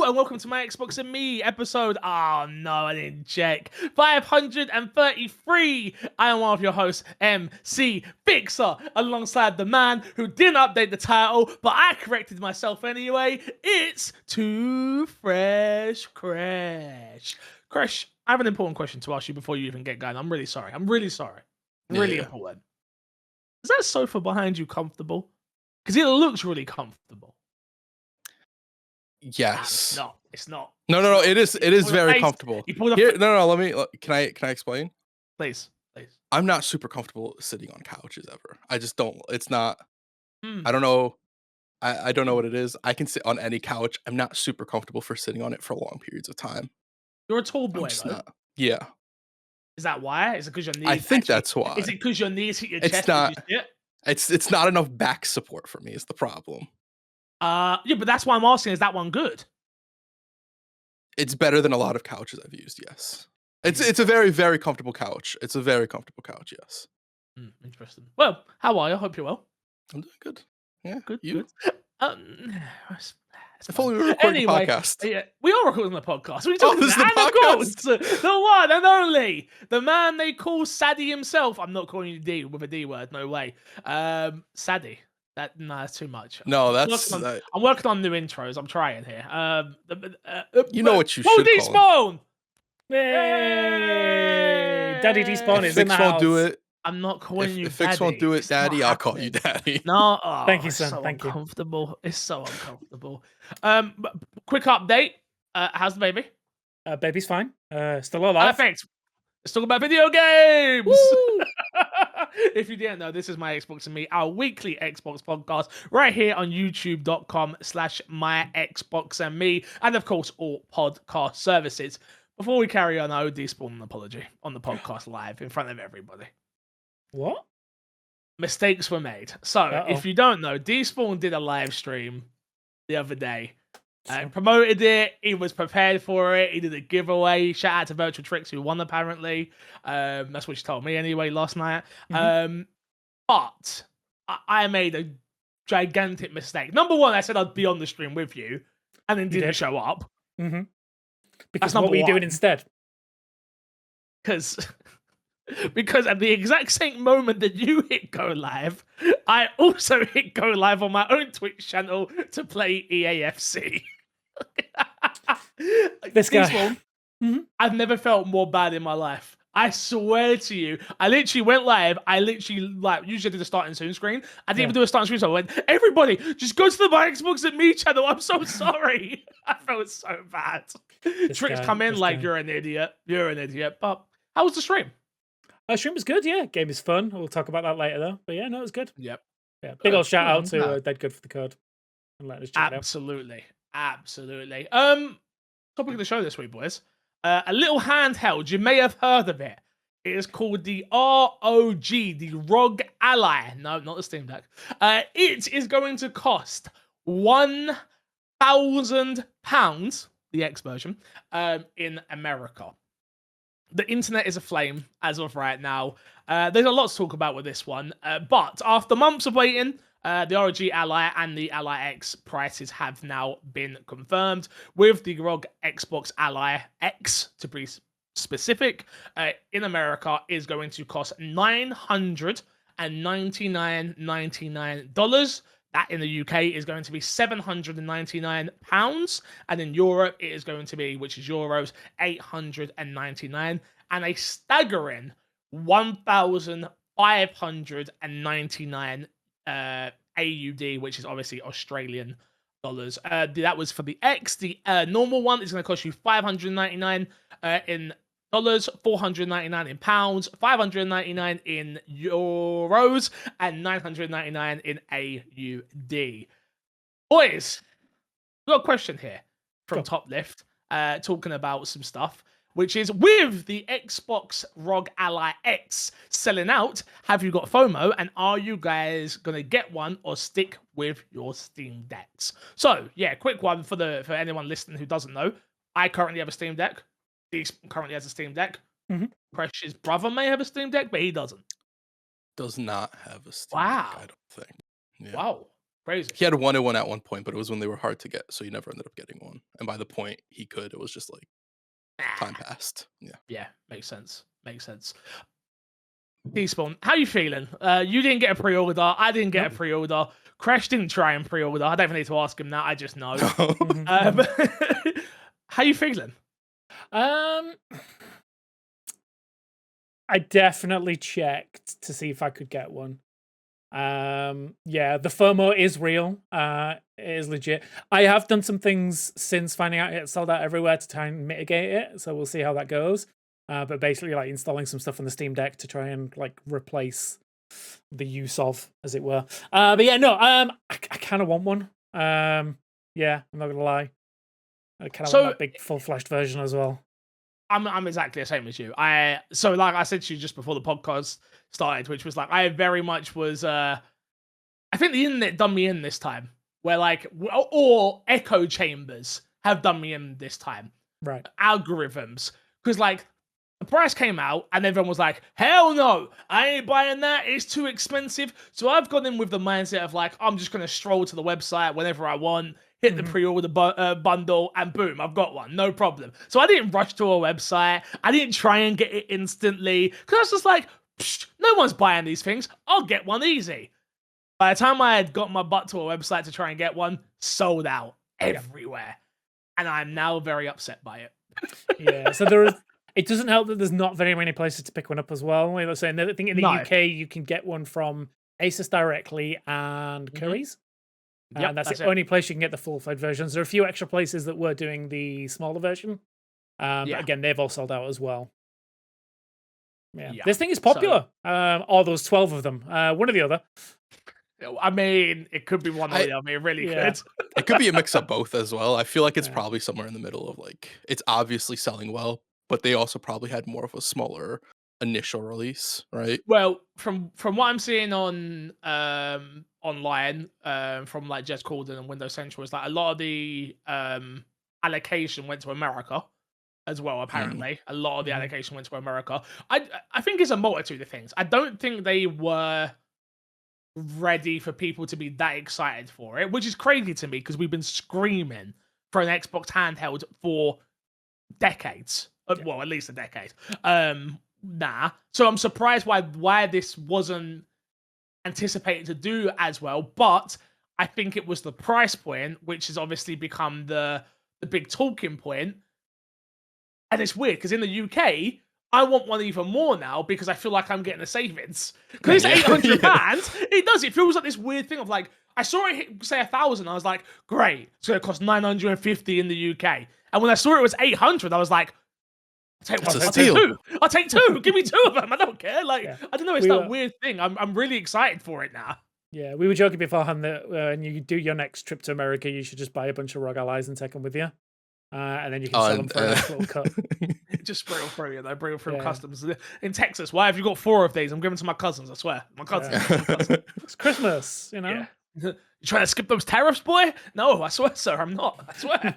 and welcome to my Xbox and Me episode. Oh no, I didn't check. 533. I am one of your hosts, MC Fixer, alongside the man who didn't update the title, but I corrected myself anyway. It's Too Fresh Crash. Crash, I have an important question to ask you before you even get going. I'm really sorry. Really important. Is that sofa behind you comfortable? Because it looks really comfortable. Yes. It's not. No. It is very comfortable. Here, let me. Can I explain? Please. I'm not super comfortable sitting on couches ever. I just don't. It's not. Hmm. I don't know. I don't know what it is. I can sit on any couch. I'm not super comfortable for sitting on it for long periods of time. You're a tall I'm boy, just though. not. Yeah. Is that why? Is it because your knees? I think that's why. Is it because your knees hit your It's chest? not. Yeah. It's not enough back support for me. Is the problem. Yeah, but that's why I'm asking. Is that one good? It's better than a lot of couches I've used. Yes. It's a very, very comfortable couch. It's a very comfortable couch. Yes. Interesting. Well, how are you? I hope you're well. I'm doing good. Yeah. Good. You? If only we were recording the podcast. Yeah, we are recording the podcast. What are you talking this is the about? podcast. Of course, the one and only, the man they call Saddy himself. I'm not calling you D with a D word. No way. Saddy. That's too much. No, I'm working on new intros. I'm trying here. You know what you should call him. Despawn! Yay! Daddy Despawn is in the Fix house. won't do it. I'm not calling you If Daddy. Fix won't do it, It's Daddy, not I'll call you happening. Daddy. No, Thank you, son. So Thank you. uncomfortable. It's so uncomfortable. Quick update. How's the baby? Baby's fine. Still alive. Perfect. Let's talk about video games. If you didn't know, this is my Xbox and Me, our weekly Xbox podcast, right here on youtube.com/myXboxandme, and of course, all podcast services. Before we carry on, I owe Despawn an apology on the podcast live in front of everybody. What? Mistakes were made. So, if you don't know, Despawn did a live stream the other day. Promoted it. He was prepared for it. He did a giveaway. Shout out to Virtual Tricks who won apparently. That's what she told me anyway last night. But I made a gigantic mistake. Number one, I said I'd be on the stream with you, and then didn't show up. Because what were you doing instead? Because at the exact same moment that you hit go live, I also hit go live on my own Twitch channel to play EAFC. This guy. I've never felt more bad in my life. I swear to you, I literally went live. I literally usually do the starting soon screen. I didn't even do a starting screen, so I went, everybody, just go to the My Xbox and Me channel. I'm so sorry. I felt so bad. Tricks come in like, you're an idiot. You're an idiot. But how was the stream? Stream was good, yeah. Game is fun. We'll talk about that later, though. But yeah, no, it was good. Yep. Yeah. Big old shout out to Dead Good for the code. And let us check Absolutely. Topic of the show this week, boys. A little handheld. You may have heard of it. It is called the ROG, the Rog Ally. No, not the Steam Deck. It is going to cost £1,000, the X version, in America. The internet is aflame as of right now. There's a lot to talk about with this one. But after months of waiting, the ROG Ally and the Ally X prices have now been confirmed, with the ROG Xbox Ally X, to be specific, in America is going to cost $999.99. That in the UK is going to be £799, and in Europe it is going to be, which is euros, 899, and a staggering 1,599 AUD, which is obviously Australian dollars. That was for the X. The normal one is going to cost you 599 in dollars, 499 in pounds, 599 in euros, and 999 in AUD. Boys, we've got a question here from Top Lift, talking about some stuff, which is, with the Xbox ROG Ally X selling out, have you got FOMO, and are you guys gonna get one or stick with your Steam Decks? So yeah, quick one for anyone listening who doesn't know. I currently have a Steam Deck. He currently has a Steam Deck. Precious brother may have a Steam Deck, but he doesn't. Does not have a Steam Deck, I don't think. Yeah. Wow. Crazy. He had wanted one at one point, but it was when they were hard to get, so he never ended up getting one. And by the point he could, it was just like time passed. Yeah. Yeah, makes sense. Makes sense. Despawn, how you feeling? You didn't get a pre-order. I didn't get a pre-order. Crash didn't try and pre-order. I don't even need to ask him that. I just know. How you feeling? I definitely checked to see if I could get one. Yeah, the FOMO is real. It is legit. I have done some things since finding out it sold out everywhere to try and mitigate it, so we'll see how that goes. But basically, like installing some stuff on the Steam Deck to try and like replace the use of, as it were. But yeah, no, I kind of want one. Yeah, I'm not gonna lie. I kind of want that big full-fledged version as well. I'm exactly the same as you. So like I said to you just before the podcast started, which was like I very much was. I think the internet done me in this time, where like or echo chambers have done me in this time. Right. Algorithms, because like the price came out and everyone was like, hell no, I ain't buying that. It's too expensive. So I've gone in with the mindset of like I'm just gonna stroll to the website whenever I want. Hit the pre-order bundle, and boom, I've got one, no problem. So I didn't rush to a website. I didn't try and get it instantly, because I was just like, no one's buying these things. I'll get one easy. By the time I had got my butt to a website to try and get one, sold out everywhere. And I'm now very upset by it. Yeah, so it doesn't help that there's not very many places to pick one up as well. Like I was saying, I think in the UK, you can get one from Asus directly and Curry's. And that's the only place you can get the full-fledged versions. There are a few extra places that were doing the smaller version. But again, they've all sold out as well. Yeah. This thing is popular. All those 12 of them. One or the other. I mean, it could be one or the other. It really could. It could be a mix of both as well. I feel like it's probably somewhere in the middle of like, it's obviously selling well, but they also probably had more of a smaller initial release, right? Well, from what I'm seeing on online, from like Jez Corden and Windows Central, is like a lot of the allocation went to America as well. Apparently, a lot of the allocation went to America. I think it's a multitude of things. I don't think they were ready for people to be that excited for it, which is crazy to me because we've been screaming for an Xbox handheld for decades. Well, at least a decade. So I'm surprised why this wasn't anticipated to do as well, but I think it was the price point, which has obviously become the big talking point. And it's weird because in the UK, I want one even more now because I feel like I'm getting a savings. Because it's £800, it feels like this weird thing of like, I saw it hit, say 1,000, I was like, great, it's going to cost 950 in the UK. And when I saw it was 800, I was like, I'll take two. Give me two of them. I don't care. Like, I don't know. It's that weird thing. I'm really excited for it now. Yeah, we were joking beforehand that when you do your next trip to America, you should just buy a bunch of Rog Allies and take them with you. And then you can sell them for a nice little cut. Just bring them through, bring them through customs. In Texas, why have you got 4 of these? I'm giving to my cousins, I swer. My cousins. It's Christmas, you know? Yeah. You trying to skip those tariffs, boy? No, I swear, sir, I'm not. I swear.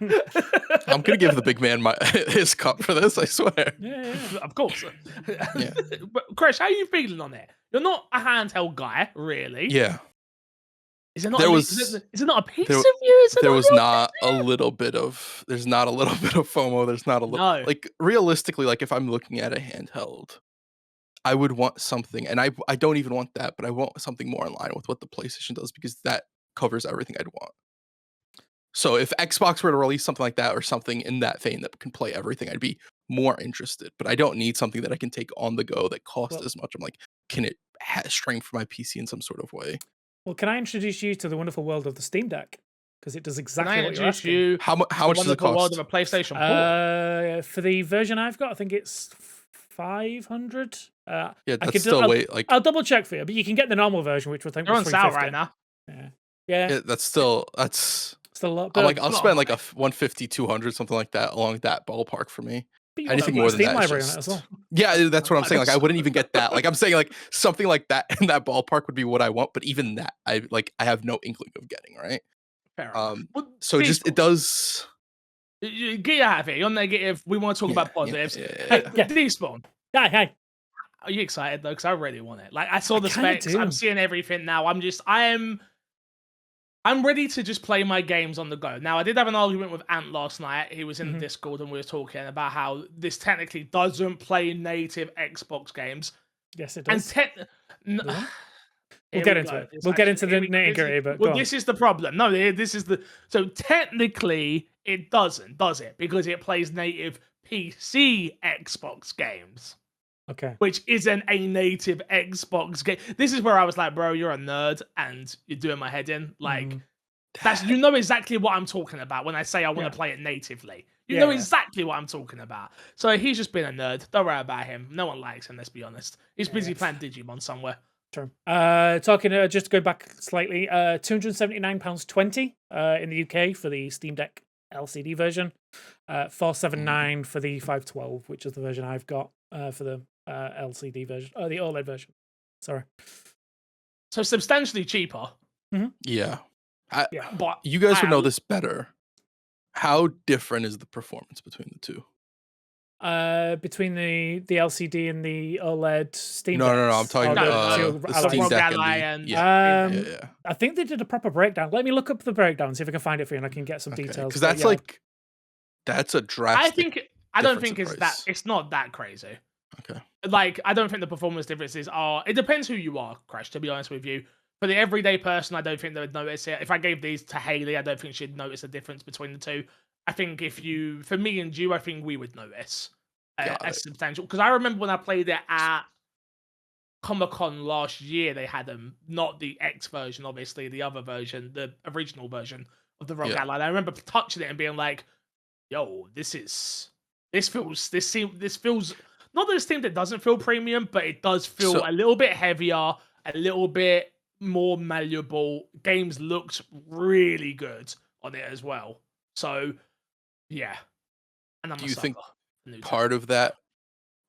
I'm gonna give the big man his cup for this. I swear. Yeah. Of course. But Chris, how are you feeling on it? You're not a handheld guy, really. Yeah. Is it not? Is it not a piece of you? There's not a little bit of FOMO. There's not a little like realistically, like if I'm looking at a handheld, I would want something, and I don't even want that, but I want something more in line with what the PlayStation does because that covers everything I'd want. So if Xbox were to release something like that or something in that vein that can play everything, I'd be more interested. But I don't need something that I can take on the go that costs as much. I'm like, can it strength for my PC in some sort of way? Well, can I introduce you to the wonderful world of the Steam Deck? Because it does exactly what you're asking. You how much does it cost? World of a PlayStation 4? For the version I've got, I think it's 500. Yeah, that's still like I'll double check for you, but you can get the normal version, which I think they're on was sale right now. Yeah. That's still a lot. I'll spend like a 150, 200, something like that, along that ballpark for me. Anything more than Steam that library on it as well. Yeah, that's what I'm saying. Like I wouldn't even get that. Like I'm saying, like something like that in that ballpark would be what I want. But even that, I have no inkling of getting. Right. Fair enough. So just it does. Get out of here. You're negative. We want to talk about positives. Hey, Despawn. Hey. Are you excited though? Because I really want it. Like I saw the specs. I'm seeing everything now. I am I'm ready to just play my games on the go. Now, I did have an argument with Ant last night. He was in the Mhm. Discord and we were talking about how this technically doesn't play native Xbox games. Yes, it And does. n- Does it? Here We'll get we into go. it. This We'll get actually- into here the we go. nitty-gritty, but go on. This is the problem. No, this is the... So technically, it doesn't, does it? Because it plays native PC Xbox games, Okay. which isn't a native Xbox game. This is where I was like, bro, you're a nerd and you're doing my head in. Like, Mhm. that's, you know exactly what I'm talking about when I say I want Yeah. to play it natively. You Yeah, know yeah. exactly what I'm talking about. So he's just been a nerd. Don't worry about him. No one likes him, let's be honest. He's busy playing Digimon somewhere. True. Talking just to go back slightly, £279.20 in the UK for the Steam Deck LCD version, $479 for the 512, which is the version I've got for the LCD version, the OLED version. Sorry. So substantially cheaper. Yeah. Yeah. But You guys would know this better. How different is the performance between the two? Between the LCD and the OLED Steam No, Decks. I'm talking or about two the allies? Steam Rog Deck Ally and the and yeah. I think they did a proper breakdown. Let me look up the breakdown, see if I can find it for you, and I can get some details. Because that's that's a drastic. I don't difference think in price. it's not that crazy. Okay. Like, I don't think the performance differences are. It depends who you are, Crash. To be honest with you, for the everyday person, I don't think they would notice it. If I gave these to Haley, I don't think she'd notice a difference between the two. I think for me and you, I think we would notice a substantial. Because I remember when I played it at Comic-Con last year, they had them, not the X version, obviously, the other version, the original version of the Rog Ally. And I remember touching it and being like, "Yo, this feels." Not that it's Steam that doesn't feel premium, but it does feel a little bit heavier, a little bit more malleable. Games looked really good on it as well. So, yeah. And do you think part of that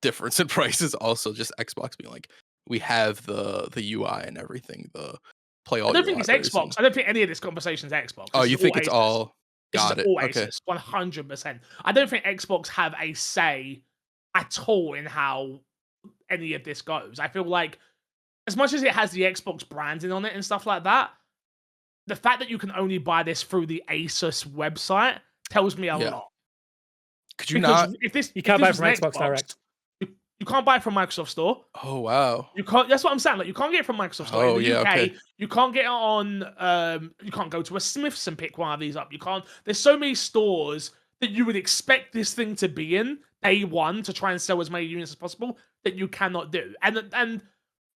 difference in price is also just Xbox being like, we have the UI and everything, the play all? I don't think it's Xbox. I don't think any of this conversation is Xbox. Oh, you think it's all? Got it. All Okay. Asus, 100%. I don't think Xbox have a say at all in how any of this goes. I feel like as much as it has the Xbox branding on it and stuff like that, the fact that you can only buy this through the Asus website tells me a lot. Could you not? You can't buy from Xbox Direct. You can't buy it from Microsoft Store. Oh wow. You can't. That's what I'm saying. Like, you can't get it from Microsoft Store. Oh, In the UK, okay. you can't get it on. You can't go to a Smiths and pick one of these up. You can't. There's so many stores that you would expect this thing to be in day one to try and sell as many units as possible that you cannot do. And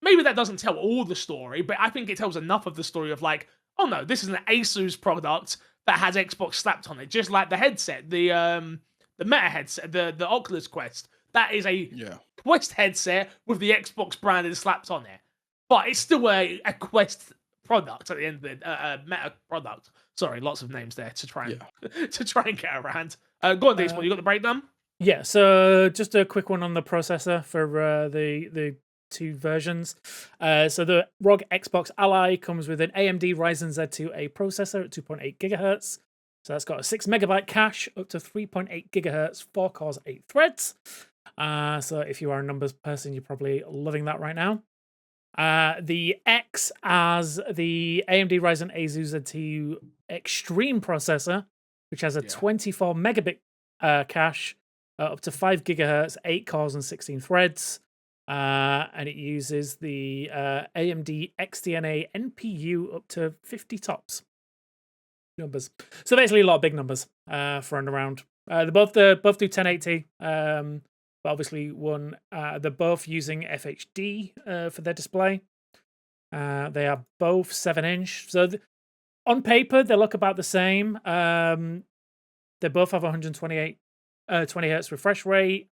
maybe that doesn't tell all the story, but I think it tells enough of the story of like, oh no, this is an Asus product that has Xbox slapped on it, just like the headset, the Meta headset, the Oculus Quest. That is a Quest headset with the Xbox branded slapped on it. But it's still a Quest product at the end of the Meta product. Sorry, lots of names there to try and to try and get around. Go on, Despot, you got the breakdown? Yeah, so just a quick one on the processor for the two versions. So the ROG Xbox Ally comes with an AMD Ryzen Z2A processor at 2.8 gigahertz. So that's got a 6 megabyte cache, up to 3.8 gigahertz, 4 cores, 8 threads. So if you are a numbers person, you're probably loving that right now. The X as the AMD Ryzen Asus Z2 Extreme processor, which has a 24 megabit cache, up to 5 gigahertz, 8 cores, and 16 threads. And it uses the AMD XDNA NPU up to 50 tops. Numbers. So basically a lot of big numbers thrown around. They both do 1080, but obviously they're both using FHD for their display. They are both 7-inch. So on paper, they look about the same. They both have 128 20 hertz refresh rate.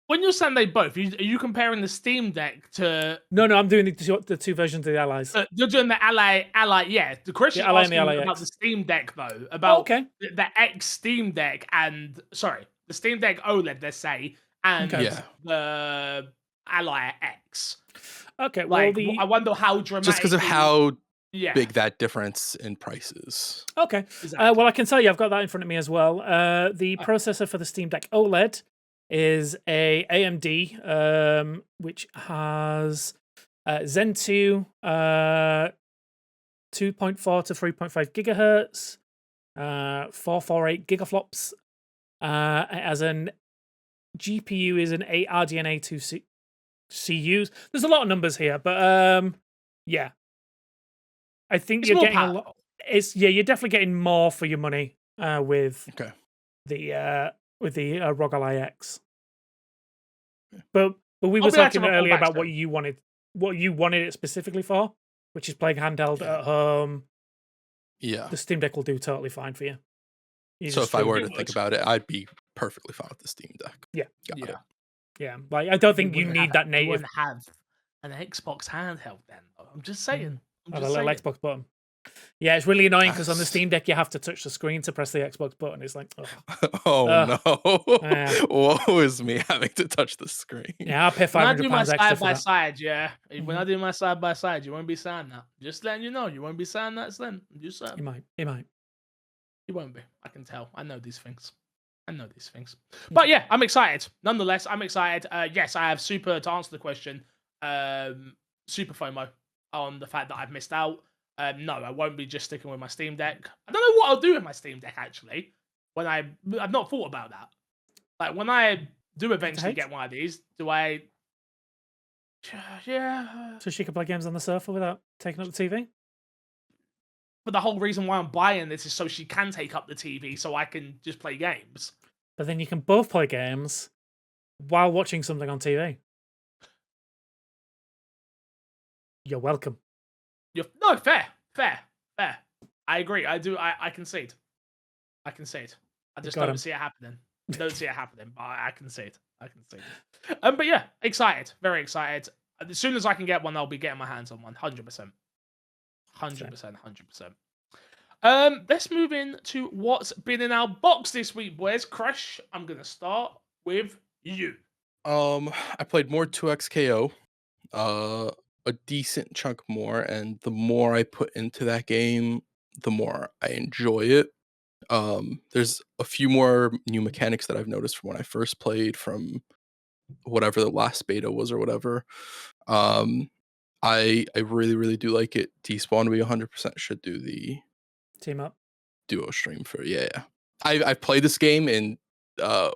When you're saying they both, are you comparing the Steam Deck to? No, I'm doing the two versions of the Allies. You're doing the Ally, yeah. The question is asking about the Steam Deck though, about the X Steam Deck and the Steam Deck OLED, let's say, and the Ally X. Okay, well, I wonder how dramatic. Just because of how big that difference in prices. Okay, exactly. Well, I can tell you, I've got that in front of me as well. The processor for the Steam Deck OLED is a AMD, which has Zen 2 2.4 to 3.5 gigahertz, 448 gigaflops. As an GPU is an 8 RDNA 2 CUs. There's a lot of numbers here, but yeah. I think It's you're more getting a lot. You're definitely getting more for your money with the Rog Ally X. But we were talking earlier about what you wanted it specifically for, which is playing handheld at home. Yeah. The Steam Deck will do totally fine for you. So if I were to think about it, I'd be perfectly fine with the Steam Deck. Yeah. Got it. Yeah. Like I don't think you need that native. You wouldn't have an Xbox handheld then. I'm just saying. A little Xbox button. Yeah, it's really annoying because on the Steam Deck you have to touch the screen to press the Xbox button. It's like, no. Woe is me having to touch the screen. Yeah, I'll pay £500 extra. When I do my side by side, when I do my side by side, you won't be saying that. Just letting you know, you won't be saying that, Slim. Just saying. You might. You won't be. I can tell. I know these things. But yeah, I'm excited. Nonetheless, I'm excited. Yes, I have to answer the question, super FOMO on the fact that I've missed out. No, I won't be just sticking with my Steam Deck. I don't know what I'll do with my Steam Deck, actually. I've not thought about that. Like, when I do eventually get one of these, do I... Yeah. So she can play games on the sofa without taking up the TV? But the whole reason why I'm buying this is so she can take up the TV so I can just play games. But then you can both play games while watching something on TV. You're welcome. No, fair. I agree. I concede. I just don't see it happening. But I concede. But yeah, excited. Very excited. As soon as I can get one, I'll be getting my hands on one. 100%. 100%. Let's move into what's been in our box this week, boys. Crush, I'm gonna start with you. I played more 2XKO, a decent chunk more, and the more I put into that game, the more I enjoy it. There's a few more new mechanics that I've noticed from when I first played, from whatever the last beta was or whatever. I really, really do like it. Despawn, we 100% should do the team up duo stream for I've played this game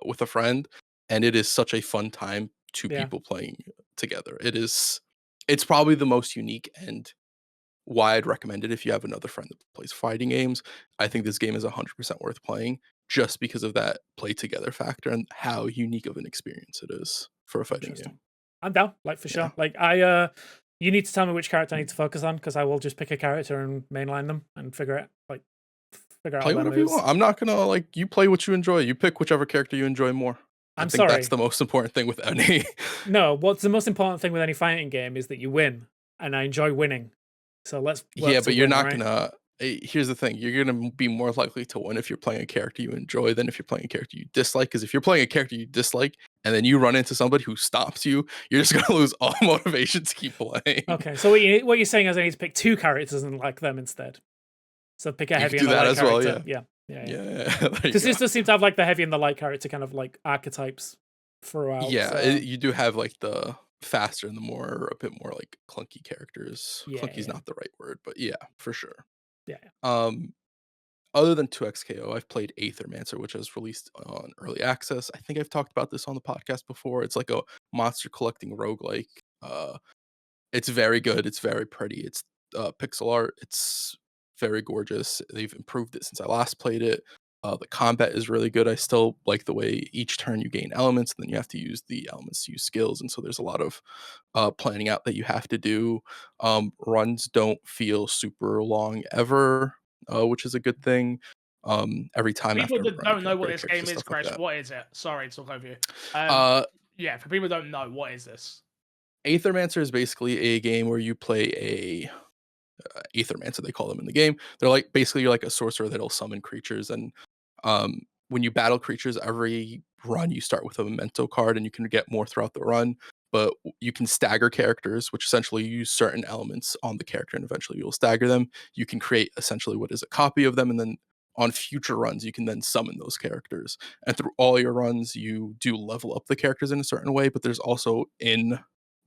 with a friend, and it is such a fun time. Two people playing together. It's probably the most unique, and why I'd recommend it if you have another friend that plays fighting games. I think this game is 100% worth playing just because of that play together factor and how unique of an experience it is for a fighting game. I'm down, for sure. You need to tell me which character I need to focus on, because I will just pick a character and mainline them and figure out play whatever you want. I'm not gonna you play what you enjoy. You pick whichever character you enjoy more. I think that's the most important thing with any. No, what's the most important thing with any fighting game is that you win, and I enjoy winning. So let's. But you're not gonna. Here's the thing: you're gonna be more likely to win if you're playing a character you enjoy than if you're playing a character you dislike. Because if you're playing a character you dislike and then you run into somebody who stops you, you're just gonna lose all motivation to keep playing. Okay, so what you're saying is I need to pick two characters and like them instead. So pick a heavy and a light character. Yeah. Because this does seem to have the heavy and the light character kind of archetypes throughout. Yeah, so. You do have the faster and a bit more clunky characters. Clunky's not the right word, but yeah, for sure. Yeah. Other than 2XKO, I've played Aethermancer, which was released on early access. I think I've talked about this on the podcast before. It's like a monster collecting roguelike. It's very good. It's very pretty. It's pixel art. It's very gorgeous. They've improved it since I last played it. The combat is really good. I still like the way each turn you gain elements, and then you have to use the elements to use skills, and so there's a lot of planning out that you have to do. Runs don't feel super long ever, which is a good thing. Every time people that don't know what this game is, Crash, what is it? Sorry to talk over you. For people who don't know, what is this? Aethermancer is basically a game where you play a Aethermancer, they call them in the game. They're basically you're like a sorcerer that'll summon creatures, and when you battle creatures, every run you start with a memento card, and you can get more throughout the run. But you can stagger characters, which essentially use certain elements on the character, and eventually you'll stagger them. You can create essentially what is a copy of them, and then on future runs, you can then summon those characters. And through all your runs, you do level up the characters in a certain way, but there's also in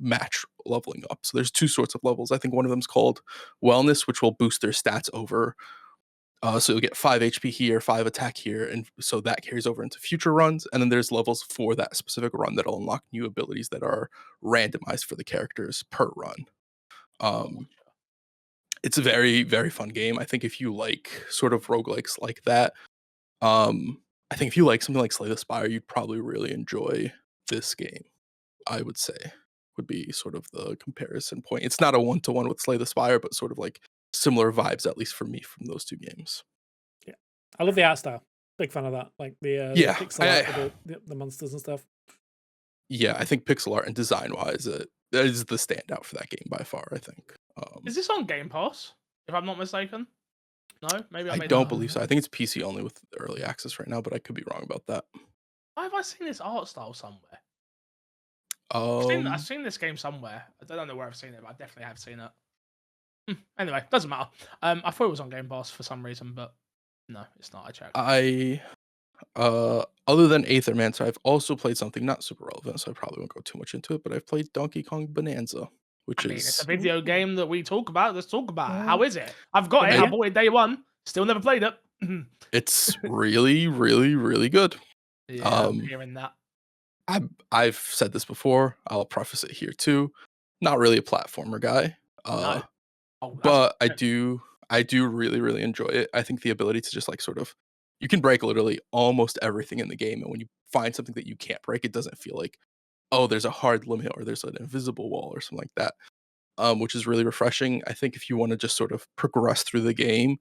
match leveling up. So there's two sorts of levels. I think one of them's called Wellness, which will boost their stats over. So you'll get 5 HP here, 5 attack here, and so that carries over into future runs. And then there's levels for that specific run that'll unlock new abilities that are randomized for the characters per run. It's a very, very fun game. I think if you like sort of roguelikes like that, I think if you like something like Slay the Spire, you'd probably really enjoy this game, I would say, would be sort of the comparison point. It's not a one-to-one with Slay the Spire, but sort of like similar vibes, at least for me, from those two games. Yeah, I love the art style. Big fan of that. Like the pixel art with the monsters and stuff. Yeah, I think pixel art and design-wise, that is the standout for that game by far, I think. Is this on Game Pass, if I'm not mistaken? No, maybe I don't believe so. I think it's PC only with early access right now, but I could be wrong about that. Why have I seen this art style somewhere? I've seen this game somewhere. I don't know where I've seen it, but I definitely have seen it. Anyway, doesn't matter. I thought it was on Game Pass for some reason, but no, it's not. I checked. Other than Aethermancer, I've also played something not super relevant, so I probably won't go too much into it, but I've played Donkey Kong Bonanza, which is... it's a video game that we talk about. Let's talk about it. How is it? I've got it. I bought it day one. Still never played it. It's really, really, really good. Yeah, I'm hearing that. I've said this before. I'll preface it here too. Not really a platformer guy, No. but I do really, really enjoy it. I think the ability to just like sort of, you can break literally almost everything in the game, and when you find something that you can't break, it doesn't feel like, oh, there's a hard limit or there's an invisible wall or something like that, which is really refreshing. I think if you want to just sort of progress through the game,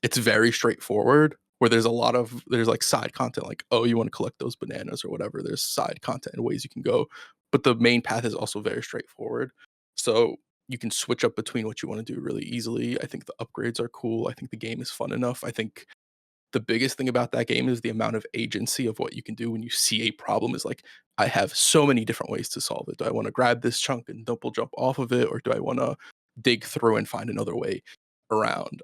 it's very straightforward, where there's like side content, like, oh, you want to collect those bananas or whatever. There's side content and ways you can go, but the main path is also very straightforward. So you can switch up between what you want to do really easily. I think the upgrades are cool. I think the game is fun enough. I think the biggest thing about that game is the amount of agency of what you can do when you see a problem is like, I have so many different ways to solve it. Do I want to grab this chunk and double jump off of it, or do I want to dig through and find another way around?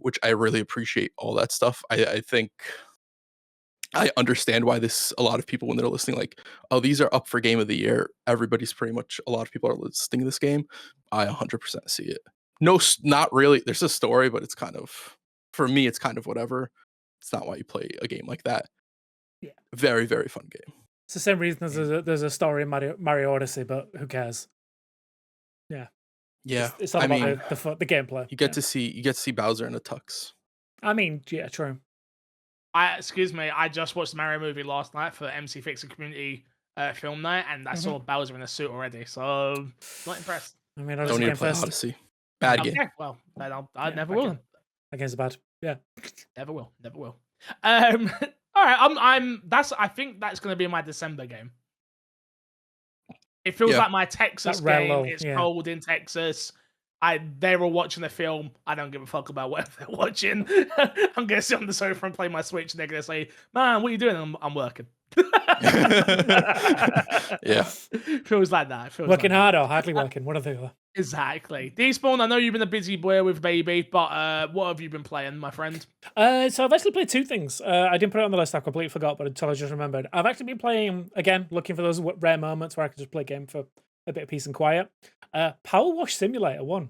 Which I really appreciate all that stuff. I think I understand why a lot of people, when they're listening, like, oh, these are up for game of the year. Everybody's pretty much, a lot of people are listing this game. I 100% see it. No, not really. There's a story, but it's kind of, for me, it's kind of whatever. It's not why you play a game like that. Yeah. Very, very fun game. It's the same reason there's a story in Mario Odyssey, but who cares? Yeah. Yeah. It's all about the gameplay. You get to see Bowser in a tux. I mean, yeah, true. Excuse me, I just watched the Mario movie last night for MC Fixer Community film night, and I saw Bowser in a suit already, so not impressed. I mean, don't need to play Odyssey. Bad game. Well, I never will. That game's bad. Yeah. Never will. All right, I think that's gonna be my December game. It feels like my Texas game. It's cold in Texas. They're all watching the film. I don't give a fuck about what they're watching. I'm gonna sit on the sofa and play my Switch, and they're gonna say, "Man, what are you doing?" I'm working. Yeah, feels like that. Working hard or hardly working. What are they? Exactly. Despawn, I know you've been a busy boy with baby, but what have you been playing, my friend? So I've actually played two things. I didn't put it on the list. I completely forgot, but until I just remembered. I've actually been playing, again, looking for those rare moments where I can just play a game for a bit of peace and quiet. Power Wash Simulator 1.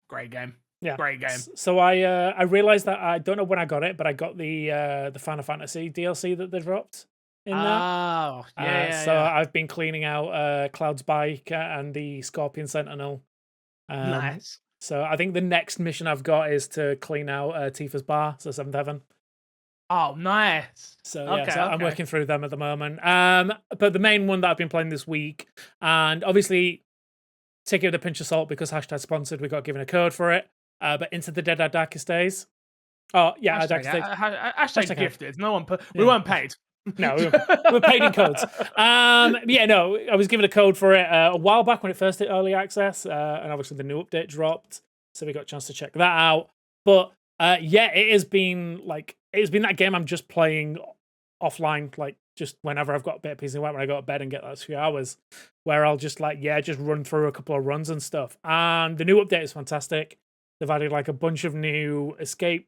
Great game. Yeah. Great game. So I realized that I don't know when I got it, but I got the Final Fantasy DLC that they dropped in there. Oh, yeah. So I've been cleaning out Cloud's bike and the Scorpion Sentinel. Nice. So I think the next mission I've got is to clean out Tifa's bar, so Seventh Heaven. Oh, nice. So I'm working through them at the moment. But the main one that I've been playing this week, and obviously take it with a pinch of salt because hashtag sponsored, we got given a code for it. But Into the Dead Our Darkest Days. Oh yeah, hashtag gifted. No one we weren't paid. No, we're paid in codes. I was given a code for it a while back when it first hit early access, and obviously the new update dropped, so we got a chance to check that out. But it has been that game I'm just playing offline, like just whenever I've got a bit of peace and quiet when I go to bed and get those few hours, where I'll just just run through a couple of runs and stuff. And the new update is fantastic. They've added like a bunch of new escape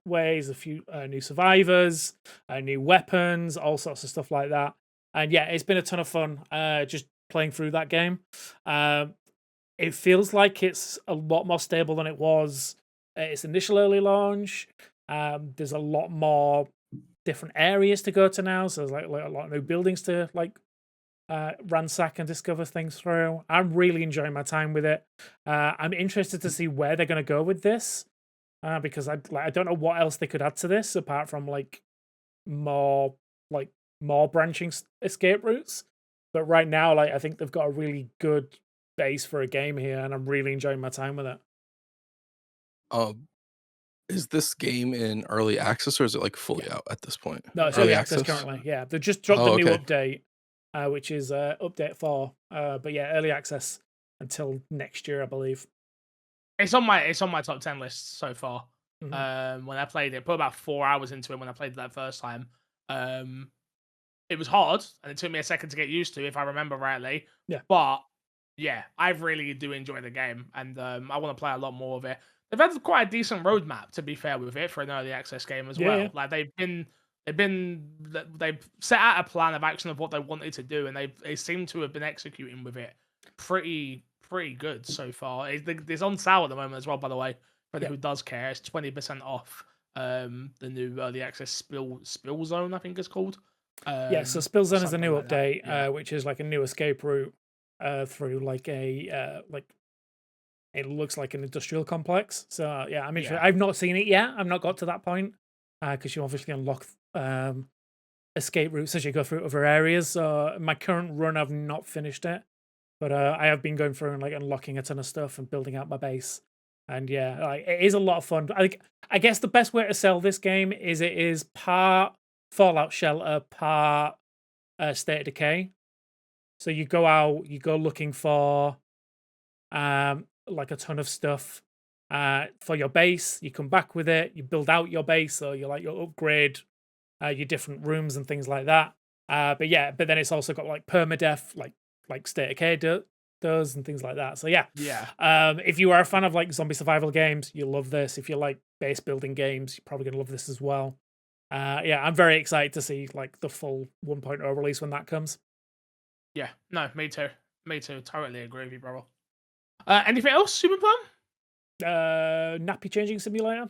ways, a few new survivors, new weapons, all sorts of stuff like that. And yeah, it's been a ton of fun. Just playing through that game. It feels like it's a lot more stable than it was at its initial early launch. There's a lot more different areas to go to now, so there's like a lot of new buildings to ransack and discover things through. I'm really enjoying my time with it. I'm interested to see where they're going to go with this, because I don't know what else they could add to this apart from more branching escape routes. But right now, I think they've got a really good base for a game here, and I'm really enjoying my time with it. Is this game in early access, or is it fully out at this point? No, it's early access currently. Yeah, they just dropped the new update, which is update 4. But yeah, early access until next year, I believe. It's on my top 10 list so far. Mm-hmm. When I played it, put about 4 hours into it when I played it that first time. It was hard, and it took me a second to get used to, if I remember rightly. Yeah. But yeah, I really do enjoy the game, and I want to play a lot more of it. They've had quite a decent roadmap, to be fair, with it for an early access game as well. Yeah. They've set out a plan of action of what they wanted to do, and they seem to have been executing with it pretty good so far. It's on sale at the moment as well, by the way, for who does care. It's 20% off the new early access Spill Zone, I think it's called. So Spill Zone is a new update, which is a new escape route through it looks like an industrial complex. So yeah, I'm interested. I've not seen it yet. I've not got to that point because you obviously unlock escape routes as you go through other areas. So my current run, I've not finished it, but I have been going through and unlocking a ton of stuff and building out my base. And yeah, it is a lot of fun. I guess the best way to sell this game is it is part Fallout Shelter, part State of Decay. So you go out, you go looking for a ton of stuff for your base. You come back with it, you build out your base, so you upgrade your different rooms and things like that. But then it's also got permadeath, like State of Decay does and things like that. So yeah. If you are a fan of zombie survival games, you'll love this. If you like base building games, you're probably gonna love this as well. I'm very excited to see the full 1.0 release when that comes. Yeah, no, me too. Totally agree with you, brother. Anything else, Super Plum? Nappy changing simulator.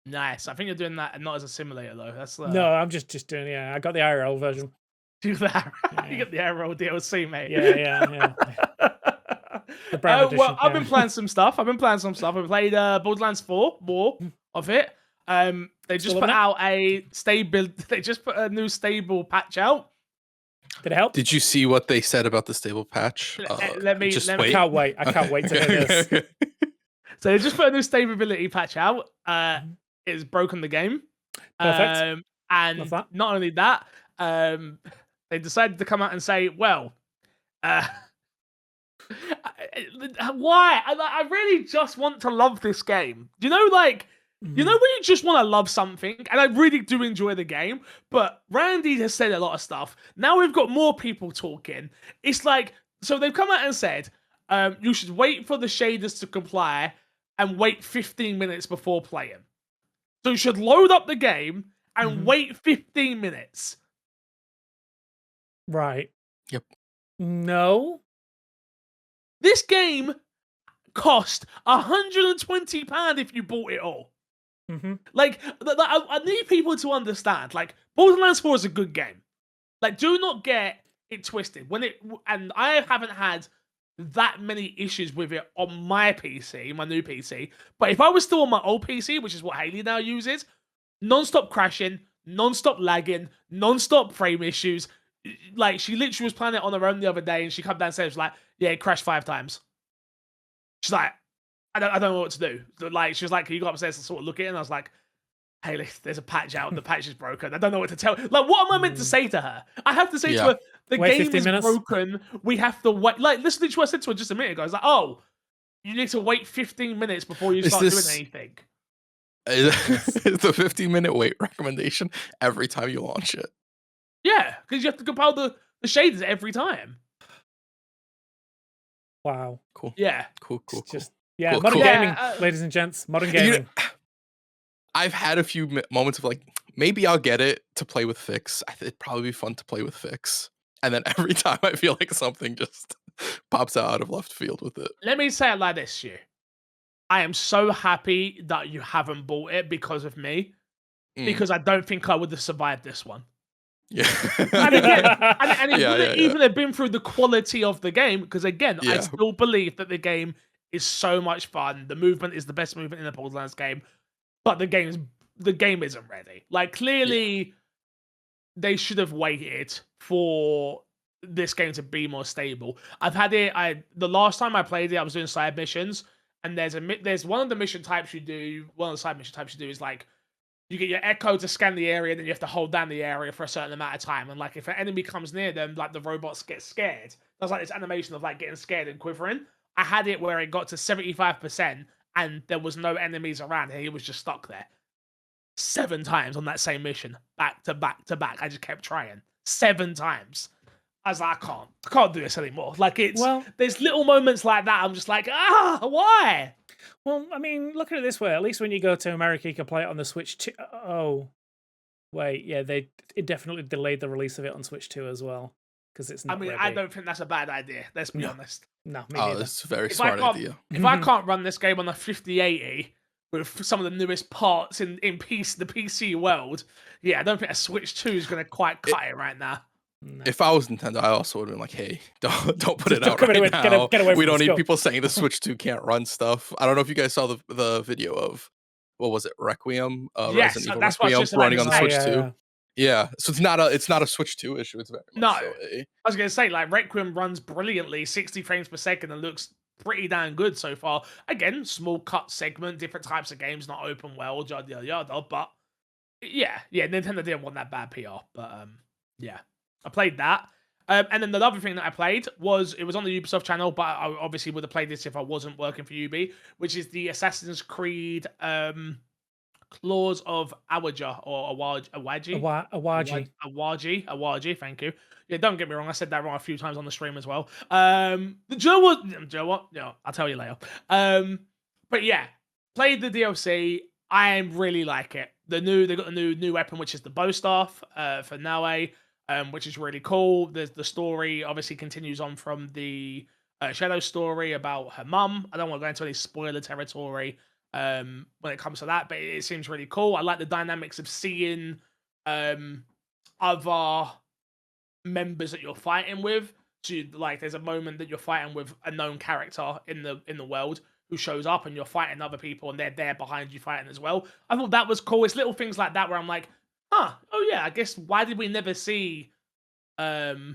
Nice. I think you're doing that not as a simulator though. That's no, I'm just doing. Yeah, I got the IRL version. Do that. You got the IRL DLC, mate. Yeah. The brand edition, well, I've been playing some stuff. I've played Borderlands 4, more of it. They just put out They just put a new stable patch out. Did it help? Did you see what they said about the stable patch? Let me wait. I can't wait to hear this. So they just put a new stability patch out. It's broken the game. Perfect. And not only that, they decided to come out and say, well, why? I really just want to love this game. You know, you know when you just want to love something, and I really do enjoy the game, but Randy has said a lot of stuff. Now we've got more people talking. It's so they've come out and said, you should wait for the shaders to comply and wait 15 minutes before playing. So you should load up the game and wait 15 minutes. Right. Yep. No. This game cost £120 if you bought it all. Mm-hmm. I need people to understand. Borderlands 4 is a good game. Do not get it twisted. And I haven't had that many issues with it on my PC, my new PC. But if I was still on my old PC, which is what Haley now uses, non-stop crashing, non-stop lagging, non-stop frame issues. She literally was playing it on her own the other day, and she come downstairs yeah, it crashed 5 times. She's like, I don't know what to do. She was like, can you go upstairs and sort of look at it? And I was like, Haley, there's a patch out, and the patch is broken. I don't know what to tell. What am I meant to say to her? I have to say to her, the game is broken. We have to wait. Listen to what I said to her just a minute ago. I was like, oh, you need to wait 15 minutes before you start doing anything. It's a 15-minute wait recommendation every time you launch it. Yeah, because you have to compile the shaders every time. Wow. Cool. Yeah. Cool. Modern gaming, ladies and gents. Modern gaming. I've had a few moments of maybe I'll get it to play with Fix. It'd probably be fun to play with Fix. and then every time I feel like something just pops out of left field with it. Let me say it like this, you. I am so happy that you haven't bought it because of me, because I don't think I would have survived this one. Yeah. And again, and it Yeah, wouldn't yeah. even have been through the quality of the game, because again, I Yeah. still believe that the game is so much fun. The movement is the best movement in the Borderlands game, but the game isn't ready. Like, clearly, they should have waited for this game to be more stable. I've had it. The last time I played it, I was doing side missions, and there's one of the mission types you do. One of the side mission types you do is like, you get your echo to scan the area, then you have to hold down the area for a certain amount of time. And like, if an enemy comes near them, like the robots get scared. There's like this animation of like getting scared and quivering. I had it where it got to 75% and there was no enemies around, and he was just stuck there 7 times on that same mission, back to back to back. I just kept trying 7 times. I was like, I can't do this anymore. Like, there's little moments like that. I'm just like, why? Well, I mean, look at it this way. At least when you go to America, you can play it on the Switch 2. Oh, wait, yeah, they definitely delayed the release of it on Switch 2 as well, because it's not ready. I don't think that's a bad idea. Let's be honest. No, me neither. It's a very smart idea. If I can't run this game on a 5080 with some of the newest parts in the PC world, yeah, I don't think a Switch 2 is going to quite cut it right now. No. If I was Nintendo, I also would have been like, "Hey, don't put it out right now. Get away we don't need go. people saying the Switch 2 can't run stuff." I don't know if you guys saw the video of, what was it, Requiem? Yes, Resident Evil that's Requiem what's just running on the Switch 2. Yeah. Yeah, so it's not a Switch 2 issue. It's very much so I was going to say, like, Requiem runs brilliantly, 60 frames per second, and looks pretty damn good so far. Again, small cut segment, different types of games, not open world, yada yada yada. But yeah, Nintendo didn't want that bad PR. But yeah, I played that. And then the other thing that I played it was on the Ubisoft channel, but I obviously would have played this if I wasn't working for UB, which is the Assassin's Creed Claws of Awaja or Awaji. Awaji, thank you. Yeah, don't get me wrong, I said that wrong a few times on the stream as well. Do you know what? Yeah, I'll tell you later. But yeah, played the DLC. I really like it. They got a new weapon, which is the bow staff for Naue. Which is really cool. The story obviously continues on from the Shadow story about her mum. I don't want to go into any spoiler territory when it comes to that, but it seems really cool. I like the dynamics of seeing other members that you're fighting with. So there's a moment that you're fighting with a known character in the world who shows up, and you're fighting other people, and they're there behind you fighting as well. I thought that was cool. It's little things like that where I'm like, oh yeah, I guess why did we never see Noe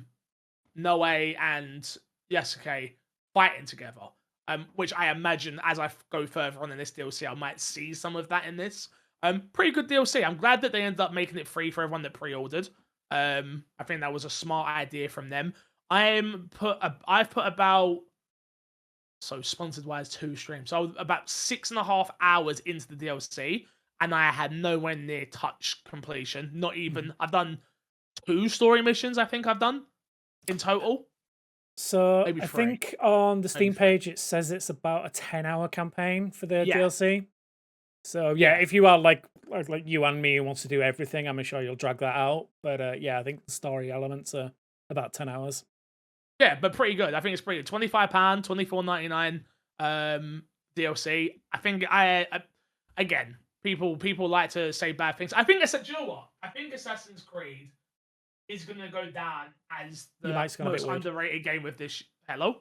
and Yasuke fighting together? Which I imagine as I go further on in this DLC, I might see some of that in this. Pretty good DLC. I'm glad that they ended up making it free for everyone that pre-ordered. I think that was a smart idea from them. I've put about, so sponsored wise 2 streams, so about 6.5 hours into the DLC. And I had nowhere near touch completion. Not even. I've done 2 story missions, I think I've done in total. So I think on the Steam page it says it's about a 10-hour campaign for the DLC. So yeah, if you are like you and me who wants to do everything, I'm sure you'll drag that out. But yeah, I think the story elements are about 10 hours. Yeah, but pretty good. I think it's pretty good. £25, $24.99 DLC. I think I again, people like to say bad things. I think do you know what? I think Assassin's Creed is going to go down as the most underrated game with this. Hello?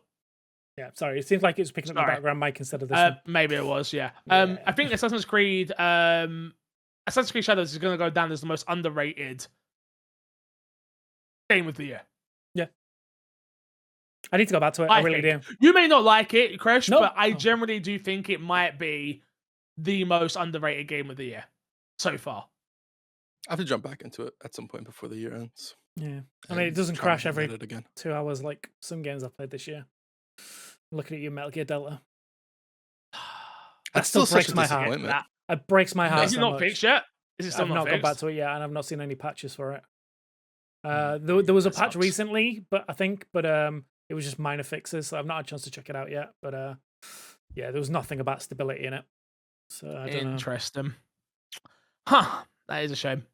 Yeah, sorry. It seems like it was picking up the background mic instead of this one. Maybe it was, yeah. I think Assassin's Creed Shadows is going to go down as the most underrated game of the year. Yeah. I need to go back to it. I really do. You may not like it, Crash, but I generally do think it might be the most underrated game of the year so far. I have to jump back into it at some point before the year ends. Yeah. I mean, it doesn't crash every 2 hours like some games I've played this year. Looking at you, Metal Gear Delta. That still breaks my heart. It breaks my heart. Is it not fixed yet? Is it still not fixed? I've not gone back to it yet, and I've not seen any patches for it. There was a patch recently, but it was just minor fixes, so I've not had a chance to check it out yet. But yeah, there was nothing about stability in it. So I don't know. Interesting. Huh. That is a shame.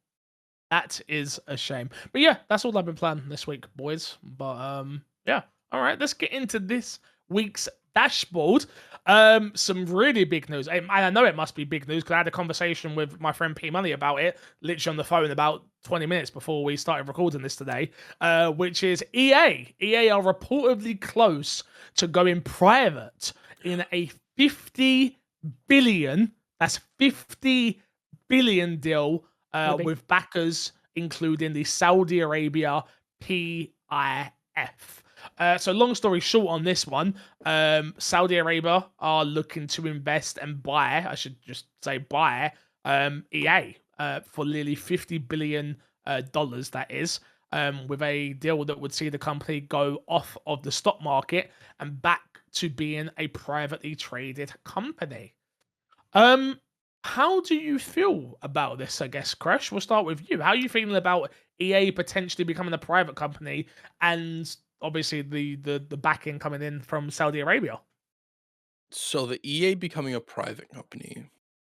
That is a shame. But yeah, that's all I've been playing this week, boys. But yeah. All right, let's get into this week's dashboard. Some really big news. I know it must be big news because I had a conversation with my friend P Money about it, literally on the phone about 20 minutes before we started recording this today. Which is EA. EA are reportedly close to going private in a 50 billion. That's 50 billion deal with backers, including the Saudi Arabia PIF. So long story short on this one, Saudi Arabia are looking to invest and buy, I should just say buy, EA for nearly $50 billion, that is, with a deal that would see the company go off of the stock market and back to being a privately traded company. How do you feel about this, I guess, Crash? We'll start with you. How are you feeling about EA potentially becoming a private company and obviously the backing coming in from Saudi Arabia? So the EA becoming a private company,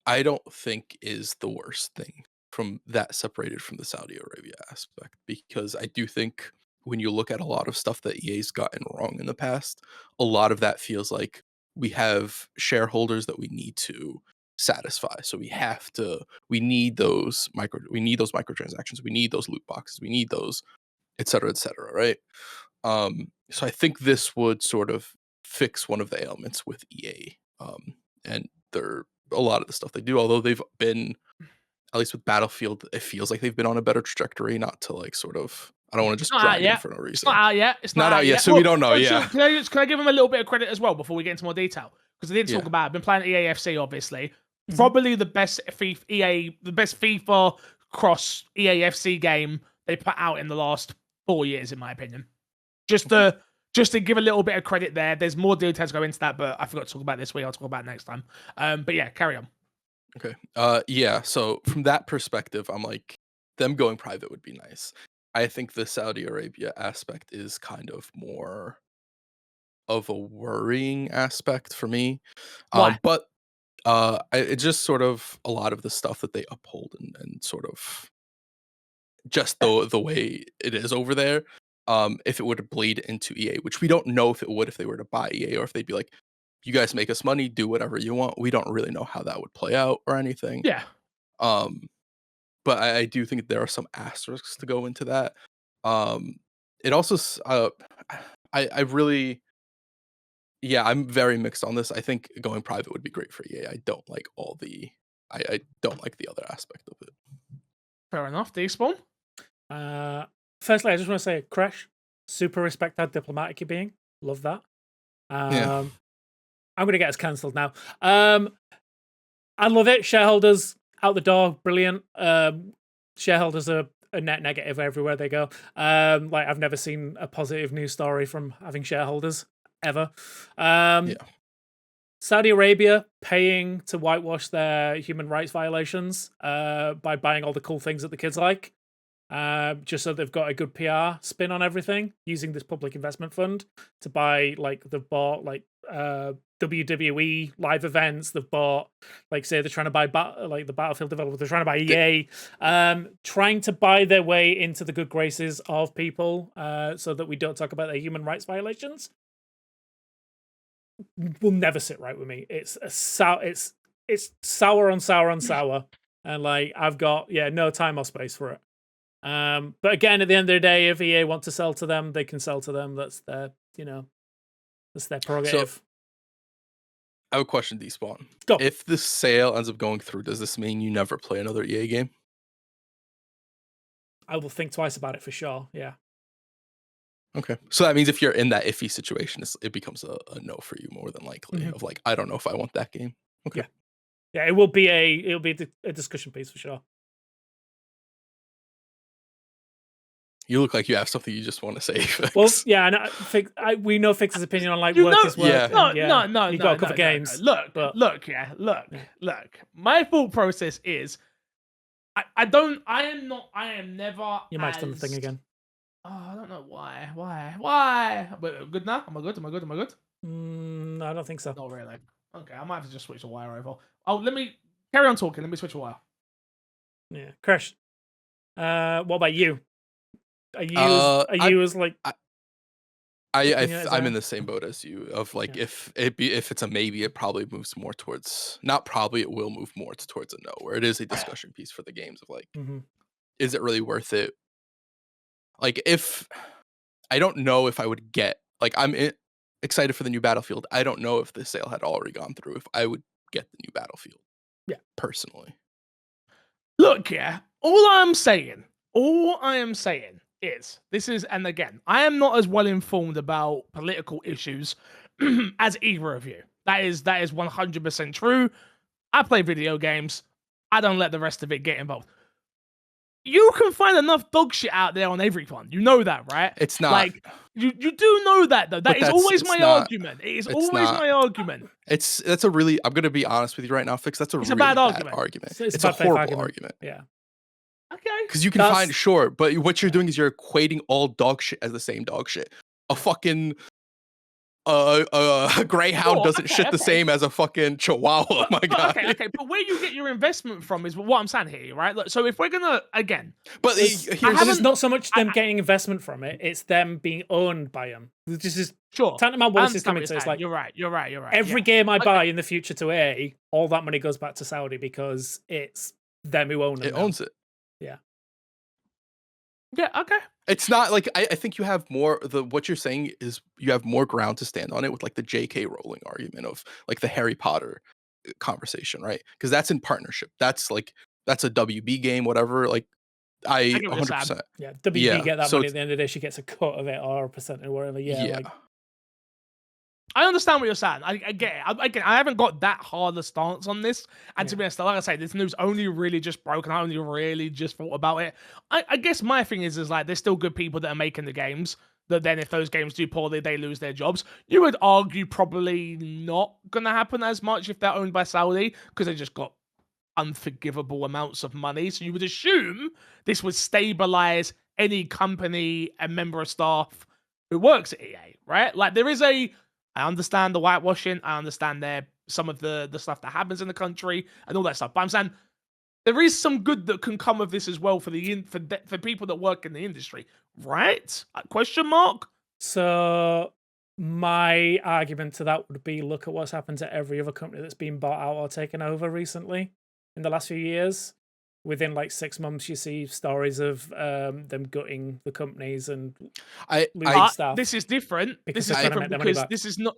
I don't think is the worst thing from that separated from the Saudi Arabia aspect, because I do think when you look at a lot of stuff that EA's gotten wrong in the past, a lot of that feels like we have shareholders that we need to satisfy. So we need those microtransactions, we need those loot boxes, we need those, et cetera, right? So I think this would sort of fix one of the ailments with EA. And they're a lot of the stuff they do, although they've been, at least with Battlefield, it feels like they've been on a better trajectory, not to like sort of, I don't want to It's just not out drag it in yet. for no reason. It's not out yet. It's Not out yet, so Well, we don't know. Yeah. Can I give them a little bit of credit as well before we get into more detail? Because I didn't talk about it. I've been playing EAFC, obviously. Probably the best FIFA cross EAFC game they put out in the last 4 years, in my opinion. Just to give a little bit of credit there. There's more details go into that, but I forgot to talk about this week. I'll talk about it next time. But yeah, carry on. Okay. Yeah. So from that perspective, I'm like, them going private would be nice. I think the Saudi Arabia aspect is kind of more of a worrying aspect for me. Why? But it's just sort of a lot of the stuff that they uphold and sort of just the way it is over there. If it would bleed into EA, which we don't know if it would if they were to buy EA, or if they'd be like, you guys make us money, do whatever you want. We don't really know how that would play out or anything. Yeah. But I do think there are some asterisks to go into that. It also I really, yeah, I'm very mixed on this. I think going private would be great for EA. I don't like I don't like the other aspect of it. Fair enough. Despawn? Firstly, I just want to say, Crash, super respect how diplomatic you're being. Love that. Yeah. I'm going to get us cancelled now. I love it. Shareholders out the door, brilliant. Shareholders are a net negative everywhere they go. Like, I've never seen a positive news story from having shareholders ever. Yeah. Saudi Arabia paying to whitewash their human rights violations by buying all the cool things that the kids like. Just so they've got a good PR spin on everything, using this public investment fund to buy, like, they've bought like WWE live events. They've bought, like, say they're trying to buy the Battlefield developers. They're trying to buy EA, trying to buy their way into the good graces of people, so that we don't talk about their human rights violations. Will never sit right with me. It's sour on sour on sour, and like I've got no time or space for it. But again, at the end of the day, if EA want to sell to them, they can sell to them. That's their that's their prerogative. So, I have a question, Despawn. Go. If the sale ends up going through, does this mean you never play another EA game? I will think twice about it for sure. Yeah. Okay. So that means if you're in that iffy situation, it becomes a no for you more than likely. Of like, I don't know if I want that game. Okay. Yeah. It will be a discussion piece for sure. You look like you have something you just want to say. Fix. Well, yeah, and we know Fix's opinion on like work is work. Yeah. No. You got a couple games. Look. My thought process is, I am never. You might have done the thing again. Oh, I don't know why. But good now? Am I good? No, I don't think so. Not really. Okay, I might have to just switch the wire over. Oh, let me carry on talking. Let me switch the wire. Yeah, Crash. What about you? Are you as like? I'm in the same boat as you. Of like, if it's a maybe, it probably moves more towards, not probably, it will move more towards a no, where it is a discussion piece for the games of like, is it really worth it? Like, if I don't know if I would get, like, excited for the new Battlefield. I don't know if the sale had already gone through, if I would get the new Battlefield. Yeah, personally. Look, all I am saying is this is, and again, I am not as well informed about political issues as either of you. That is 100% true. I play video games. I don't let the rest of it get involved. You can find enough dog shit out there on everyone. You know that, right? It's not like you do know that though. That is always my argument. It is always my argument. That's a really, I'm gonna be honest with you right now, Fix. That's a really bad argument. It's a horrible argument. Yeah. Okay. Because you can find, sure, but what you're doing is you're equating all dog shit as the same dog shit. A fucking greyhound doesn't shit the same as a fucking chihuahua. My God. Okay. But where you get your investment from is what I'm saying here, right? Look, so if we're gonna but it's not so much them getting investment from it; it's them being owned by them. This is sure. Tantamount Wallace is coming to. It's like you're right. Every game I buy in the future to EA, all that money goes back to Saudi because it's them who own it. It owns it. Yeah. Yeah. Okay. It's not like, I think you have more, what you're saying is you have more ground to stand on it with like the J.K. Rowling argument of like the Harry Potter conversation, right? Because that's in partnership. That's a WB game, whatever. Like I 100%. Yeah, WB get that money at the end of the day. She gets a cut of it or a percent or whatever. Yeah. Like, I understand what you're saying. I get it. I haven't got that hard a stance on this. And to be honest, like I say, this news only really just broke, and I only really just thought about it. I guess my thing is like there's still good people that are making the games. That then if those games do poorly, they lose their jobs. You would argue probably not gonna happen as much if they're owned by Saudi because they just got unforgivable amounts of money. So you would assume this would stabilize any company and member of staff who works at EA, right? Like there is I understand the whitewashing. I understand some of the stuff that happens in the country and all that stuff. But I'm saying there is some good that can come of this as well for people that work in the industry, right? Question mark. So my argument to that would be look at what's happened to every other company that's been bought out or taken over recently in the last few years. Within like 6 months, you see stories of them gutting the companies and losing staff. This is different. This is different because this is not.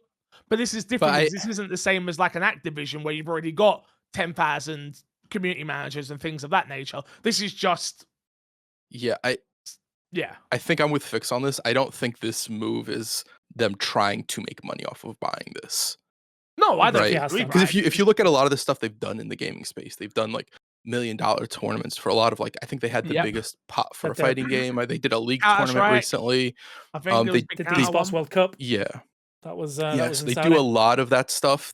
But this is different because this isn't the same as like an Activision where you've already got 10,000 community managers and things of that nature. This is just. I think I'm with Fix on this. I don't think this move is them trying to make money off of buying this. No, I don't. Right? Because if you look at a lot of the stuff they've done in the gaming space, they've done like $1 million tournaments for a lot of like, I think they had the biggest pot for a fighting game. They did a league tournament recently. I think they did the Esports World Cup. Yeah. That was so they do a lot of that stuff.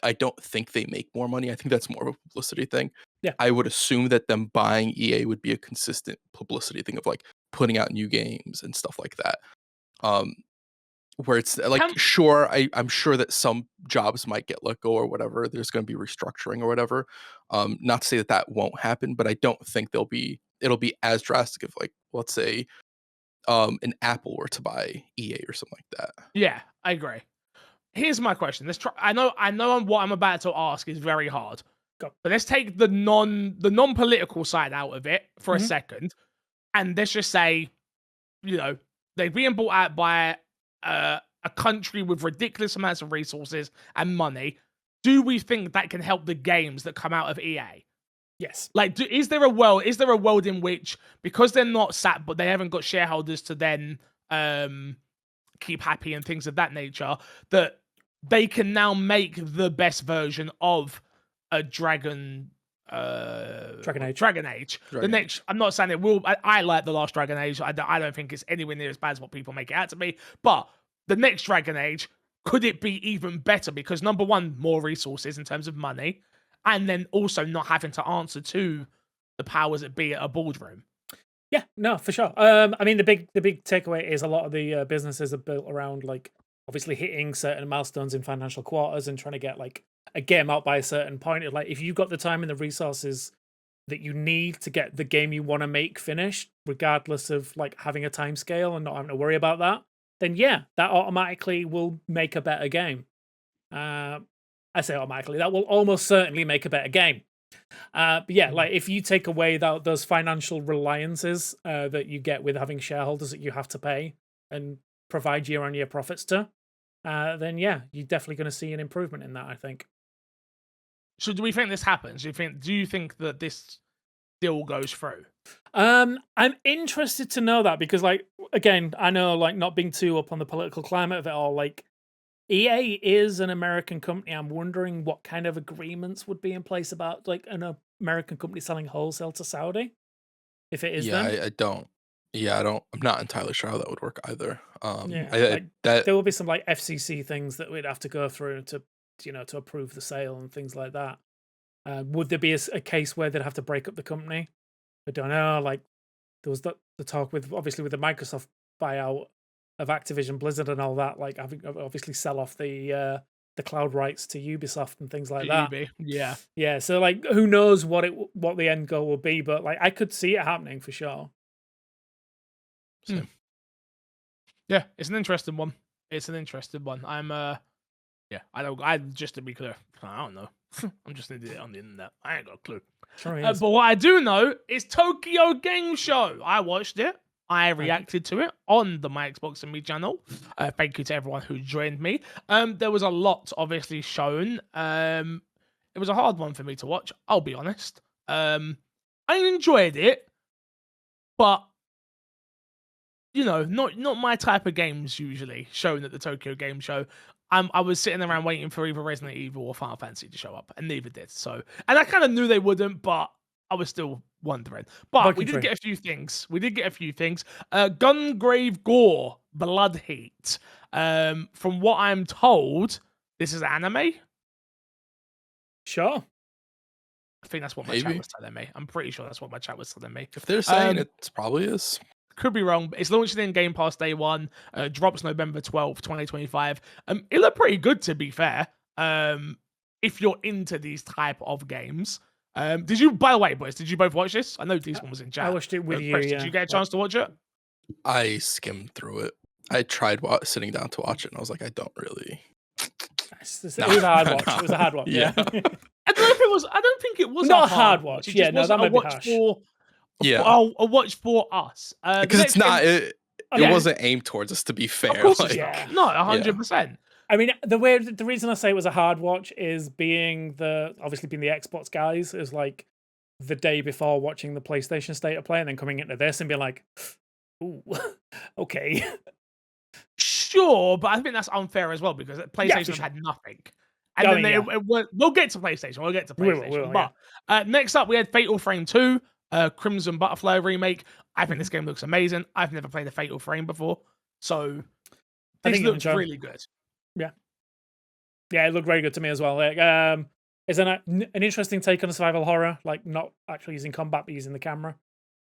I don't think they make more money. I think that's more of a publicity thing. Yeah. I would assume that them buying EA would be a consistent publicity thing of like putting out new games and stuff like that. Where it's like, I'm sure that some jobs might get let go or whatever. There's going to be restructuring or whatever. Not to say that won't happen, but I don't think it'll be as drastic if like, let's say, an Apple were to buy EA or something like that. Yeah, I agree. Here's my question. Let's try. I know what I'm about to ask is very hard. But let's take the non-political side out of it for a second, and let's just say, they're being bought out by a country with ridiculous amounts of resources and money. Do we think that can help the games that come out of EA? Yes. Like, is there a world in which, because they're not sat, but they haven't got shareholders to then keep happy and things of that nature, that they can now make the best version of a Dragon Age. The next, I'm not saying it will. I like the last Dragon Age. I don't think it's anywhere near as bad as what people make it out to be. But the next Dragon Age, could it be even better? Because number one, more resources in terms of money, and then also not having to answer to the powers that be at a boardroom. Yeah, no, for sure. I mean, the big takeaway is a lot of the businesses are built around like obviously hitting certain milestones in financial quarters and trying to get like a game out by a certain point. Like if you've got the time and the resources that you need to get the game you want to make finished, regardless of like having a time scale and not having to worry about that, then yeah, that automatically will make a better game. I say automatically, that will almost certainly make a better game. But yeah, like if you take away those financial reliances that you get with having shareholders that you have to pay and provide year-on-year profits to, then yeah, you're definitely going to see an improvement in that, I think. So do we think this happens? Do you think that this deal goes through? I'm interested to know that because, like, again, I know, like, not being too up on the political climate of it all, like, EA is an American company. I'm wondering what kind of agreements would be in place about, like, an American company selling wholesale to Saudi, if it is Yeah, them. I don't. Yeah, I'm not entirely sure how that would work either. Yeah, I there will be some like FCC things that we'd have to go through to, to approve the sale and things like that. Would there be a case where they'd have to break up the company? I don't know. Like there was the talk with obviously with the Microsoft buyout of Activision Blizzard and all that. Like having obviously sell off the cloud rights to Ubisoft and things like that. Yeah, yeah. So like, who knows what the end goal will be? But like, I could see it happening for sure. So. Yeah, it's an interesting one. I'm yeah, just to be clear, I don't know. I'm just an idiot on the internet. I ain't got a clue. Sure but what I do know is Tokyo Game Show. I watched it. I reacted to it on the My Xbox and Me channel. Thank you to everyone who joined me. There was a lot obviously shown. It was a hard one for me to watch, I'll be honest. I enjoyed it, but not my type of games usually shown at the Tokyo Game Show. I was sitting around waiting for either Resident Evil or Final Fantasy to show up, and neither did. So, and I kind of knew they wouldn't, but I was still wondering. But we did get a few things. Gungrave Gore, Blood Heat. From what I'm told, this is anime. Sure. I think that's what my chat was telling me. I'm pretty sure that's what my chat was telling me. If they're saying it probably is. Could be wrong, but it's launching in Game Pass day one. Drops November 12th, 2025. It looked pretty good, to be fair. If you're into these type of games. Did you, by the way, boys, did you both watch this? I know this one was in chat. I watched it with you, Chris, yeah. Did you get a chance to watch it? I skimmed through it. I tried sitting down to watch it, and I was like, I don't really. It was a hard watch. It was a hard watch. Yeah. I don't think it was not a hard watch. Yeah, no, that might be harsh. A watch for us. Because it's not. It wasn't aimed towards us, to be fair. Of course, yeah. No, 100%. I mean, the reason I say it was a hard watch is being the Xbox guys is like the day before watching the PlayStation State of Play and then coming into this and being like, ooh, okay. Sure, but I think that's unfair as well because PlayStation had nothing. And then we'll get to PlayStation. We will, but next up, we had Fatal Frame 2, Crimson Butterfly remake. I think this game looks amazing. I've never played a Fatal Frame before, so this looks really good. Yeah, it looked very good to me as well. Like, it's an interesting take on a survival horror, like not actually using combat but using the camera.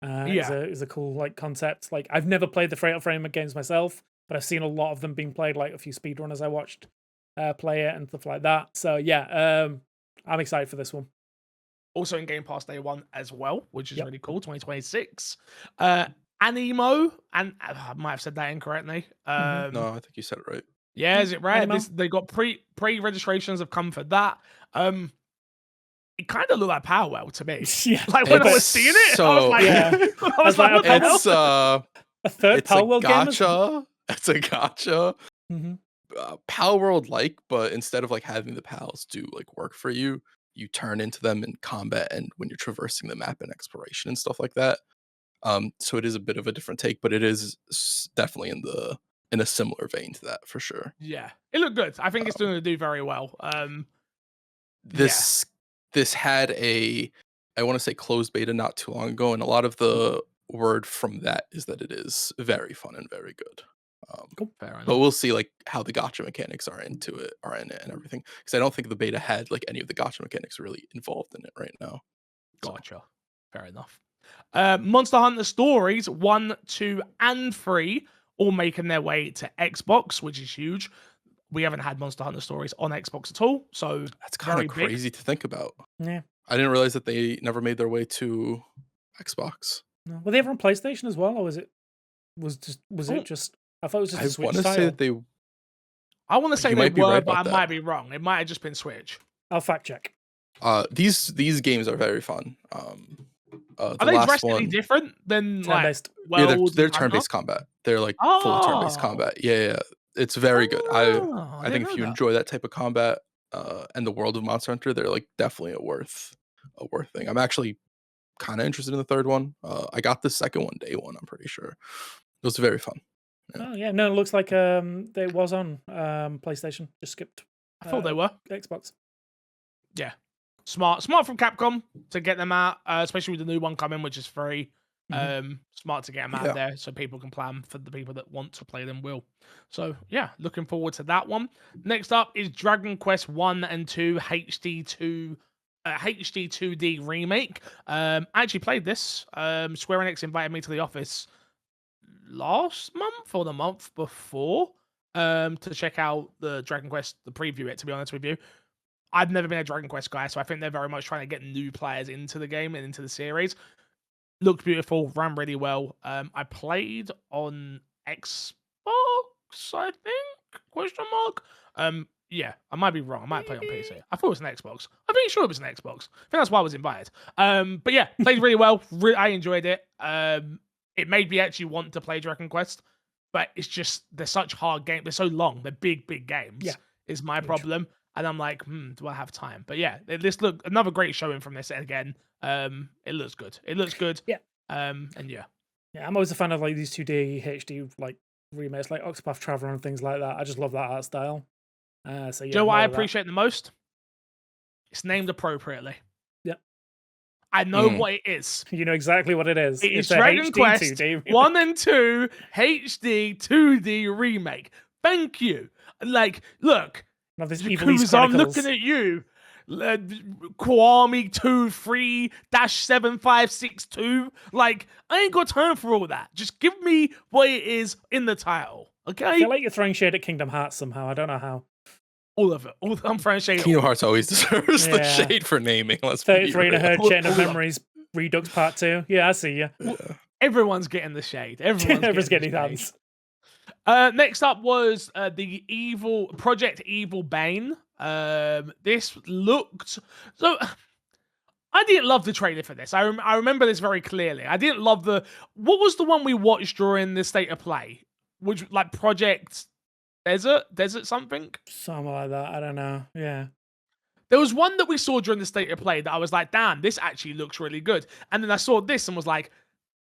Is a cool like concept. Like I've never played the Fatal Frame games myself, but I've seen a lot of them being played. Like a few speedrunners I watched play it and stuff like that. So yeah, I'm excited for this one. Also in Game Pass day one as well, which is really cool. 2026. Animo, and I might have said that incorrectly. No, I think you said it right. Yeah, is it right? They got pre-registrations have come for that. It kind of looked like Powwow to me. Yeah, like when I was seeing it, I was like, I was like, it's a third Palworld game. It's a gacha. Palworld like, but instead of like having the pals do like work for you, you turn into them in combat and when you're traversing the map and exploration and stuff like that. So it is a bit of a different take, but it is definitely in a similar vein to that for sure. Yeah, it looked good. I think it's going to do very well. This had I want to say closed beta not too long ago, and a lot of the word from that is that it is very fun and very good. Cool. Fair enough. But we'll see like how the gacha mechanics are in it and everything, because I don't think the beta had like any of the gacha mechanics really involved in it right now. Gotcha. Fair enough. Monster Hunter Stories 1, 2, and 3 all making their way to Xbox, which is huge. We haven't had Monster Hunter Stories on Xbox at all, so that's kind of crazy to think about. Yeah, I didn't realize that they never made their way to Xbox. No. Were they ever on PlayStation as well, or was it just? I thought it was just a I Switch want to title. say that they. I want to say You they might be were, right but I about that. might be wrong. It might have just been Switch. I'll fact check. These games are very fun. Are The they last drastically one, different than like Turn-based. yeah, World they're and turn-based combat. They're like fully turn-based Oh. combat. Yeah. It's very good. Oh, I think if you enjoy that type of combat, and the world of Monster Hunter, they're like definitely a worth thing. I'm actually kind of interested in the third one. I got the second one day one. I'm pretty sure it was very fun. Yeah. Oh yeah, no, it looks like it was on PlayStation. Just skipped. I thought they were. Xbox. Yeah, smart from Capcom to get them out, especially with the new one coming, which is free. Smart to get them out there so people can play them for the people that want to play them will. So yeah, looking forward to that one. Next up is Dragon Quest 1 and 2 HD 2D remake. I actually played this. Square Enix invited me to the office last month or the month before to check out the Dragon Quest, the preview it, to be honest with you. I've never been a Dragon Quest guy, so I think they're very much trying to get new players into the game and into the series. Looked beautiful, ran really well. I played on Xbox, I think? Question mark. Yeah, I might be wrong. I might play on PC. I thought it was an Xbox. I'm pretty sure it was an Xbox. I think that's why I was invited. But yeah, played really well. I enjoyed it. It made me actually want to play Dragon Quest, but it's just they're such hard games. They're so long. They're big games. Yeah, is my problem. And I'm like, do I have time? But yeah, this look another great showing from this again. It looks good. Yeah. And yeah. Yeah, I'm always a fan of like these 2D HD like remakes, like Octopath Traveler and things like that. I just love that art style. So yeah. Do you know what I appreciate the most? It's named appropriately. Yeah. I know what it is. You know exactly what it is. It's a Dragon HD Quest 2D 1 and 2 HD 2D remake. Thank you. Like, look. Now this Because I'm looking at you, Kwame 23-7562. Like, I ain't got time for all that. Just give me what it is in the title, okay? I feel like you're throwing shade at Kingdom Hearts somehow. I don't know how. All of it. I'm throwing shade. Kingdom Hearts always deserves the shade for naming. Let's 33 and a real. Herd Chain of Memories Redux Part 2. Yeah, I see you. Everyone's getting the shade. Everyone's getting hands. Next up was the Project Evil Bane. This looked so. I didn't love the trailer for this. I remember this very clearly. I didn't love what was the one we watched during the State of Play, which like Project Desert something like that. I don't know. Yeah. There was one that we saw during the State of Play that I was like, damn, this actually looks really good. And then I saw this and was like,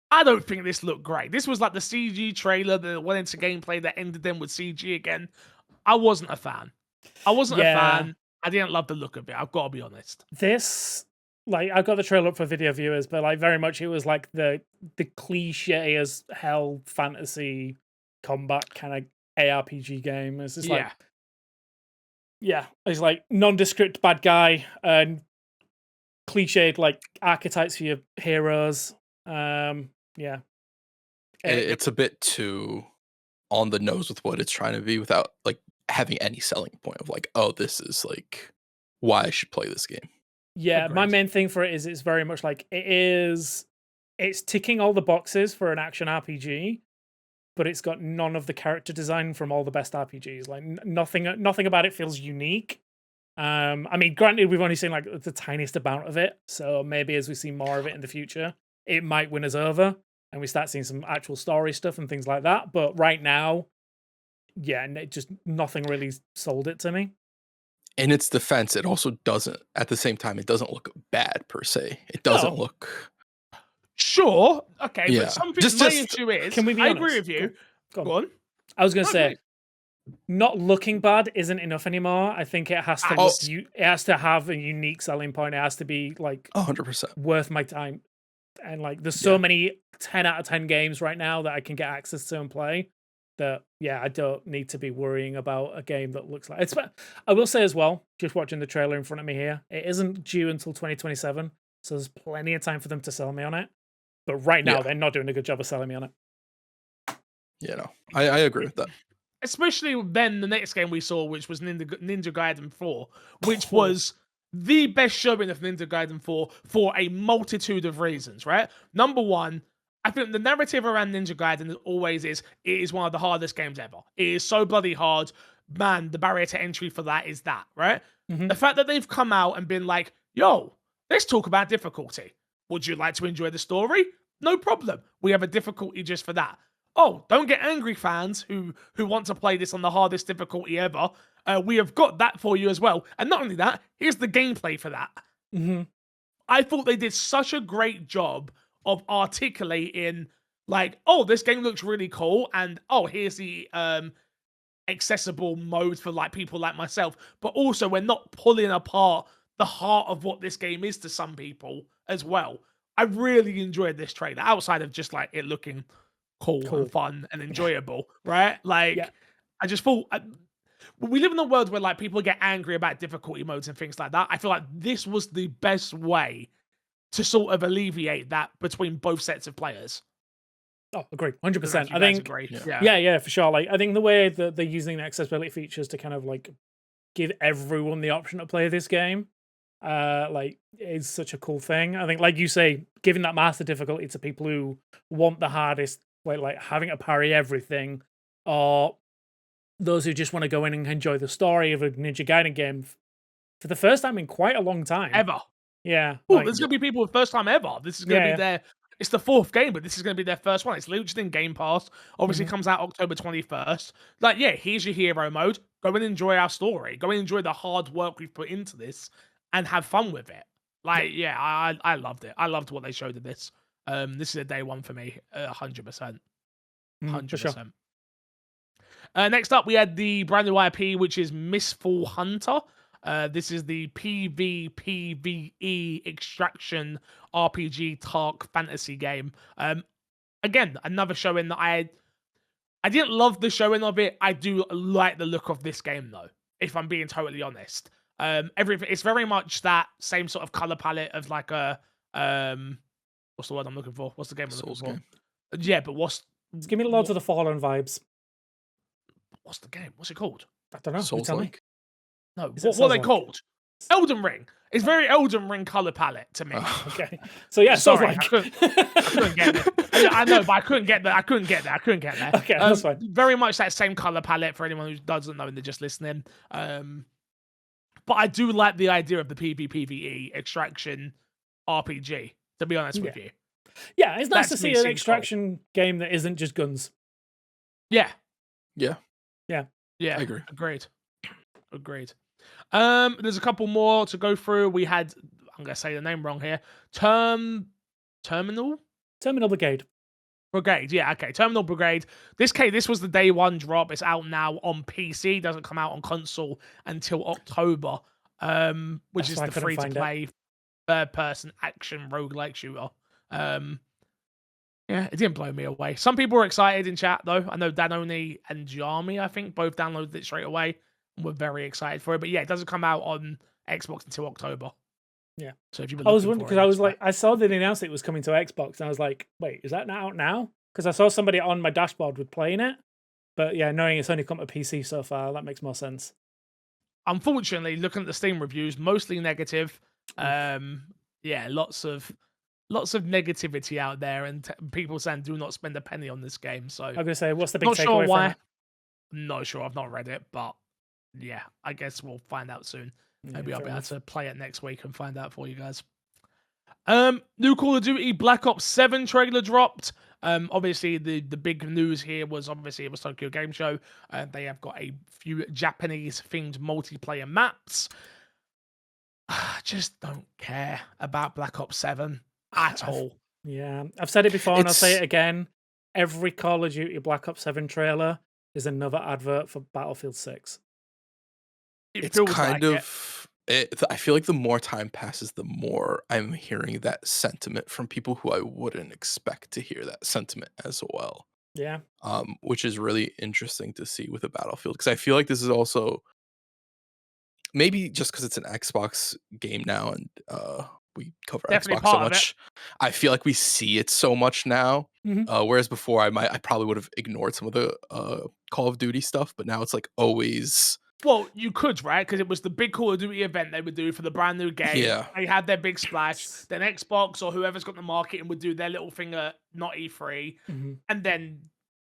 I don't think this looked great. This was like the CG trailer that went into gameplay that ended them with CG again. I wasn't a fan. I didn't love the look of it. I've got to be honest. This, like, I got the trailer up for video viewers, but like very much it was like the cliche as hell fantasy combat kind of ARPG game. It's just like, it's like nondescript bad guy and cliched like archetypes for your heroes. It's a bit too on the nose with what it's trying to be without like having any selling point of like, oh, this is like why I should play this game. Yeah, Agreed. my main thing for it is it's very much like it's ticking all the boxes for an action RPG, but it's got none of the character design from all the best RPGs. Like nothing about it feels unique. I mean, granted, we've only seen like the tiniest amount of it, so maybe as we see more of it in the future, it might win us over and we start seeing some actual story stuff and things like that. But right now, yeah, just nothing really sold it to me. In its defense, it also doesn't, at the same time, it doesn't look bad per se. It doesn't look... Sure. Okay, Yeah. but something my issue is, can we be I honest? agree with you. Go on. I was going to say, not looking bad isn't enough anymore. I think it has to it has to have a unique selling point. It has to be like 100% worth my time. And like there's so many 10 out of 10 games right now that I can get access to and play that I don't need to be worrying about a game that looks like it's. I will say as well, just watching the trailer in front of me here, it isn't due until 2027, so there's plenty of time for them to sell me on it. But right now they're not doing a good job of selling me on it. Yeah, no, I agree with that. Especially then the next game we saw, which was Ninja Gaiden 4, which was the best showing of Ninja Gaiden 4 for a multitude of reasons, right? Number one, I think the narrative around Ninja Gaiden always is, it is one of the hardest games ever. It is so bloody hard. Man, the barrier to entry for that is that, right? Mhm. The fact that they've come out and been like, yo, let's talk about difficulty. Would you like to enjoy the story? No problem. We have a difficulty just for that. Oh, don't get angry, fans who want to play this on the hardest difficulty ever. We have got that for you as well. And not only that, here's the gameplay for that. Mhm. I thought they did such a great job of articulating, like, oh, this game looks really cool, and oh, here's the accessible mode for like people like myself. But also, we're not pulling apart the heart of what this game is to some people as well. I really enjoyed this trailer, outside of just like it looking cool. And fun and enjoyable, right? Like, Yeah. I just thought. We live in a world where like people get angry about difficulty modes and things like that. I feel like this was the best way to sort of alleviate that between both sets of players. Oh, agreed, 100%. I think, think, yeah, for sure. Like, I think the way that they're using the accessibility features to kind of like give everyone the option to play this game, like, is such a cool thing. I think, like you say, giving that master difficulty to people who want the hardest, like having to parry everything, or those who just want to go in and enjoy the story of a Ninja Gaiden game for the first time in quite a long time. Ever. Yeah. Oh, there's going to be people with first time ever. This is going to be Yeah. it's the fourth game, but this is going to be their first one. It's launched in Game Pass. Obviously, Mhm. comes out October 21st. Like, yeah, here's your hero mode. Go and enjoy our story. Go and enjoy the hard work we've put into this and have fun with it. Like, yeah, I loved it. I loved what they showed of this. This is a day one for me, 100%. 100%. For sure. Next up, we had the brand new IP, which is Mistfall Hunter. This is the PvPvE extraction RPG Tark fantasy game. Again, another showing that I didn't love the showing of it. I do like the look of this game, though, if I'm being totally honest. Everything, it's very much that same sort of color palette of like a what's the word I'm looking for? What's the game I'm looking for? Game. Yeah, but Just give me loads of the Fallen vibes. what's the game? What's it called? I don't know. You tell me. No, Is it what are they Souls-like? called? Elden Ring. It's very Elden Ring color palette to me. Okay. So yeah, Sorry, Souls-like. I couldn't get there. I know, but I couldn't get there. I couldn't get there. Okay, that's fine. Very much that same color palette for anyone who doesn't know and they're just listening. But I do like the idea of the PvPvE extraction RPG, to be honest with you. Yeah, it's nice That to to me see an seems extraction game that isn't just guns. Yeah. Yeah. Yeah. I agree. Agreed. There's a couple more to go through. We had, I'm gonna say the name wrong here. Terminal Brigade. Brigade, yeah, okay. Terminal Brigade. This was the day one drop. It's out now on PC. Doesn't come out on console until October. Which is why I the couldn't free to find it. play third person action roguelike shooter. Yeah, it didn't blow me away. Some people were excited in chat though. I know Danoni and Jami, I think, both downloaded it straight away and were very excited for it. But yeah, it doesn't come out on Xbox until October. Yeah. So if you I was wondering because I was like, I saw that they announced it was coming to Xbox, and I was like, wait, is that out now? Because I saw somebody on my dashboard with playing it. But yeah, knowing it's only come to PC so far, that makes more sense. Unfortunately, looking at the Steam reviews, mostly negative. Yeah, lots of negativity out there, and people saying do not spend a penny on this game. So I'm gonna say, what's the big not takeaway sure why. from it? I'm not sure. I've not read it, but yeah, I guess we'll find out soon. Maybe I'll be able to play it next week and find out for you guys. New Call of Duty Black Ops 7 trailer dropped. Obviously the big news here was obviously it was Tokyo Game Show. They have got a few Japanese themed multiplayer maps. Just don't care about Black Ops 7 at all. Yeah, I've said it before and I'll say it again. Every Call of Duty Black Ops 7 trailer is another advert for Battlefield 6. It's kind of I feel like the more time passes, the more I'm hearing that sentiment from people who I wouldn't expect to hear that sentiment as well. Yeah. Which is really interesting to see with a Battlefield, because I feel like this is also maybe just because it's an Xbox game now and we cover Definitely Xbox so part of it. much. I feel like we see it so much now. Whereas before I probably would have ignored some of the Call of Duty stuff, but now it's like always Well, you could, right? Because it was the big Call of Duty event they would do for the brand new game. Yeah. They had their big splash. Then Xbox or whoever's got the marketing would do their little thing at not E3. And then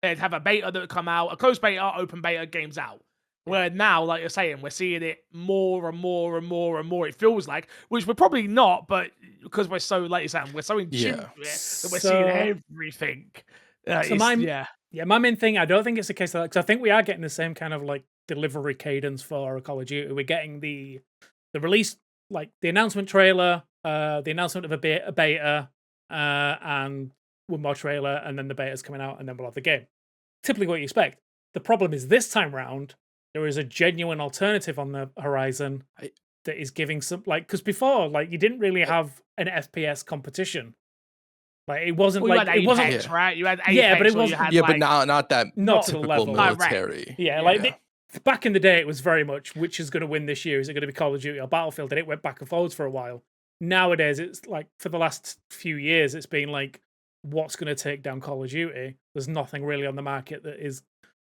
they'd have a beta that would come out, a closed beta, open beta, games out. Where now, like you're saying, we're seeing it more and more and more and more. It feels like, which we're probably not, but because we're so, like you're saying, we're so in tune to it that we're seeing everything. My main thing, I don't think it's a case of that, because I think we are getting the same kind of like delivery cadence for Call of Duty. We're getting the release, like the announcement trailer, the announcement of a beta, and one more trailer, and then the beta's coming out, and then we'll have the game. Typically what you expect. The problem is this time round, there is a genuine alternative on the horizon that is giving some, like, because before, like, you didn't really have an FPS competition. Like, it wasn't well, like, it wasn't, right? You had Apex, but it wasn't, but not that not to the typical level. military. Back in the day, it was very much, which is going to win this year? Is it going to be Call of Duty or Battlefield? And it went back and forwards for a while. Nowadays, it's like, for the last few years, it's been like, what's going to take down Call of Duty? There's nothing really on the market that is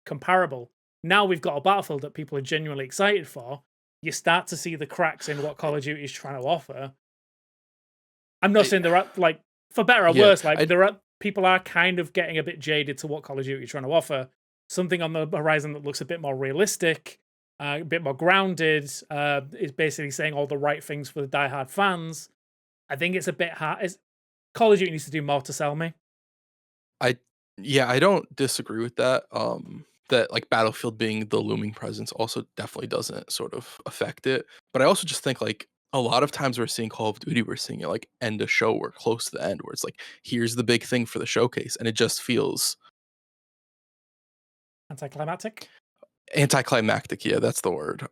comparable. Now we've got a Battlefield that people are genuinely excited for. You start to see the cracks in what Call of Duty is trying to offer. I'm not saying there are, like, for better or worse, like, people are kind of getting a bit jaded to what Call of Duty is trying to offer. Something on the horizon that looks a bit more realistic, a bit more grounded, is basically saying all the right things for the diehard fans. I think it's a bit hard. Call of Duty needs to do more to sell me. I don't disagree with that. That like Battlefield being the looming presence also definitely doesn't sort of affect it. But I also just think like a lot of times we're seeing Call of Duty, we're seeing it like end a show or close to the end, where it's like, here's the big thing for the showcase, and it just feels anticlimactic. Yeah, that's the word.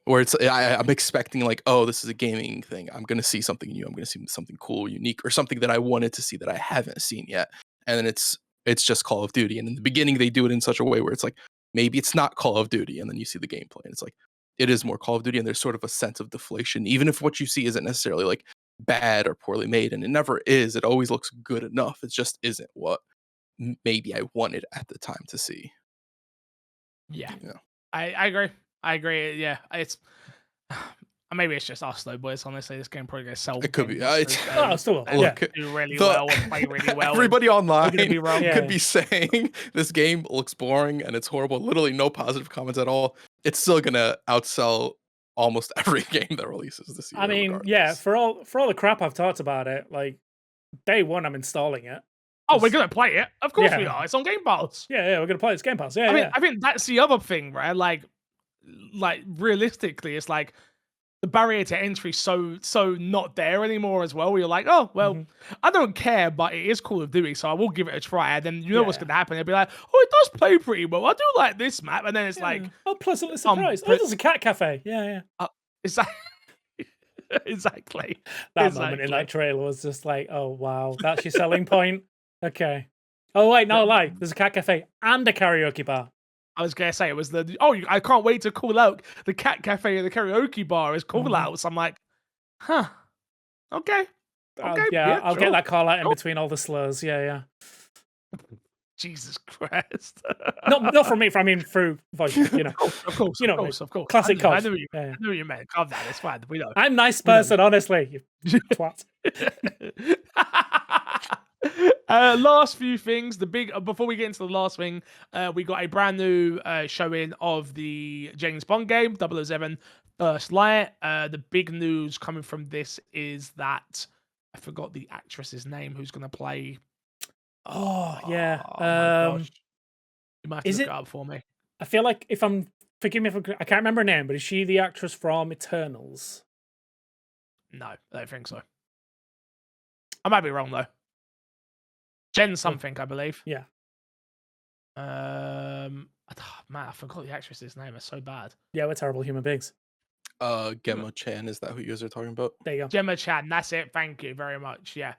Where it's I'm expecting like, oh, this is a gaming thing. I'm gonna see something new. I'm gonna see something cool, unique, or something that I wanted to see that I haven't seen yet. And then it's just Call of Duty. And in the beginning, they do it in such a way where it's like, maybe it's not Call of Duty, and then you see the gameplay, and it's like, it is more Call of Duty, and there's sort of a sense of deflation, even if what you see isn't necessarily like bad or poorly made, and it never is. It always looks good enough. It just isn't what maybe I wanted at the time to see. Yeah. I agree. Yeah, it's maybe it's just us though, boys. Honestly, this game probably gonna sell. It could be. Still do really well and play really well. Everybody online could be saying this game looks boring and it's horrible. Literally no positive comments at all. It's still gonna outsell almost every game that releases this year. I mean, regardless. For all the crap I've talked about it, like day one, I'm installing it. Oh, we're gonna play it. Of course we are. It's on Game Pass. Yeah, we're gonna play it. It's Game Pass. I think that's the other thing, right? Like realistically, it's like the barrier to entry so not there anymore as well. Where you're like, oh well, I don't care, but it is Call of Duty, so I will give it a try. And then you know what's gonna happen? They'll be like, oh, it does play pretty well. I do like this map. And then it's like, oh, pleasantly surprised. There's a cat cafe. Yeah. Exactly. That moment in that trailer was just like, oh wow, that's your selling point. Okay. Oh wait, no lie. There's a cat cafe and a karaoke bar. I was gonna say it was I can't wait to call out the cat cafe and the karaoke bar as call outs. I'm like, huh. Okay. I'll get that call out in between all the slurs. Yeah. Jesus Christ. Not from me. I mean, through voice. You know. Of course. Classic I knew you meant. Calm down. It's fine. We know. I'm a nice person, honestly. You twat. Last few things. Before we get into the last thing, we got a brand new showing of the James Bond game 007 First Light. The big news coming from this is that I forgot the actress's name who's going to play. Oh yeah. Oh my gosh. You might have to look it up for me. I feel like forgive me if I can't remember her name, but is she the actress from Eternals? No, I don't think so. I might be wrong though. Jen something, I believe. Yeah. Man, I forgot the actress's name. It's so bad. Yeah, we're terrible human beings. Gemma Chan, is that who you guys are talking about? There you go. Gemma Chan, that's it. Thank you very much. Yeah.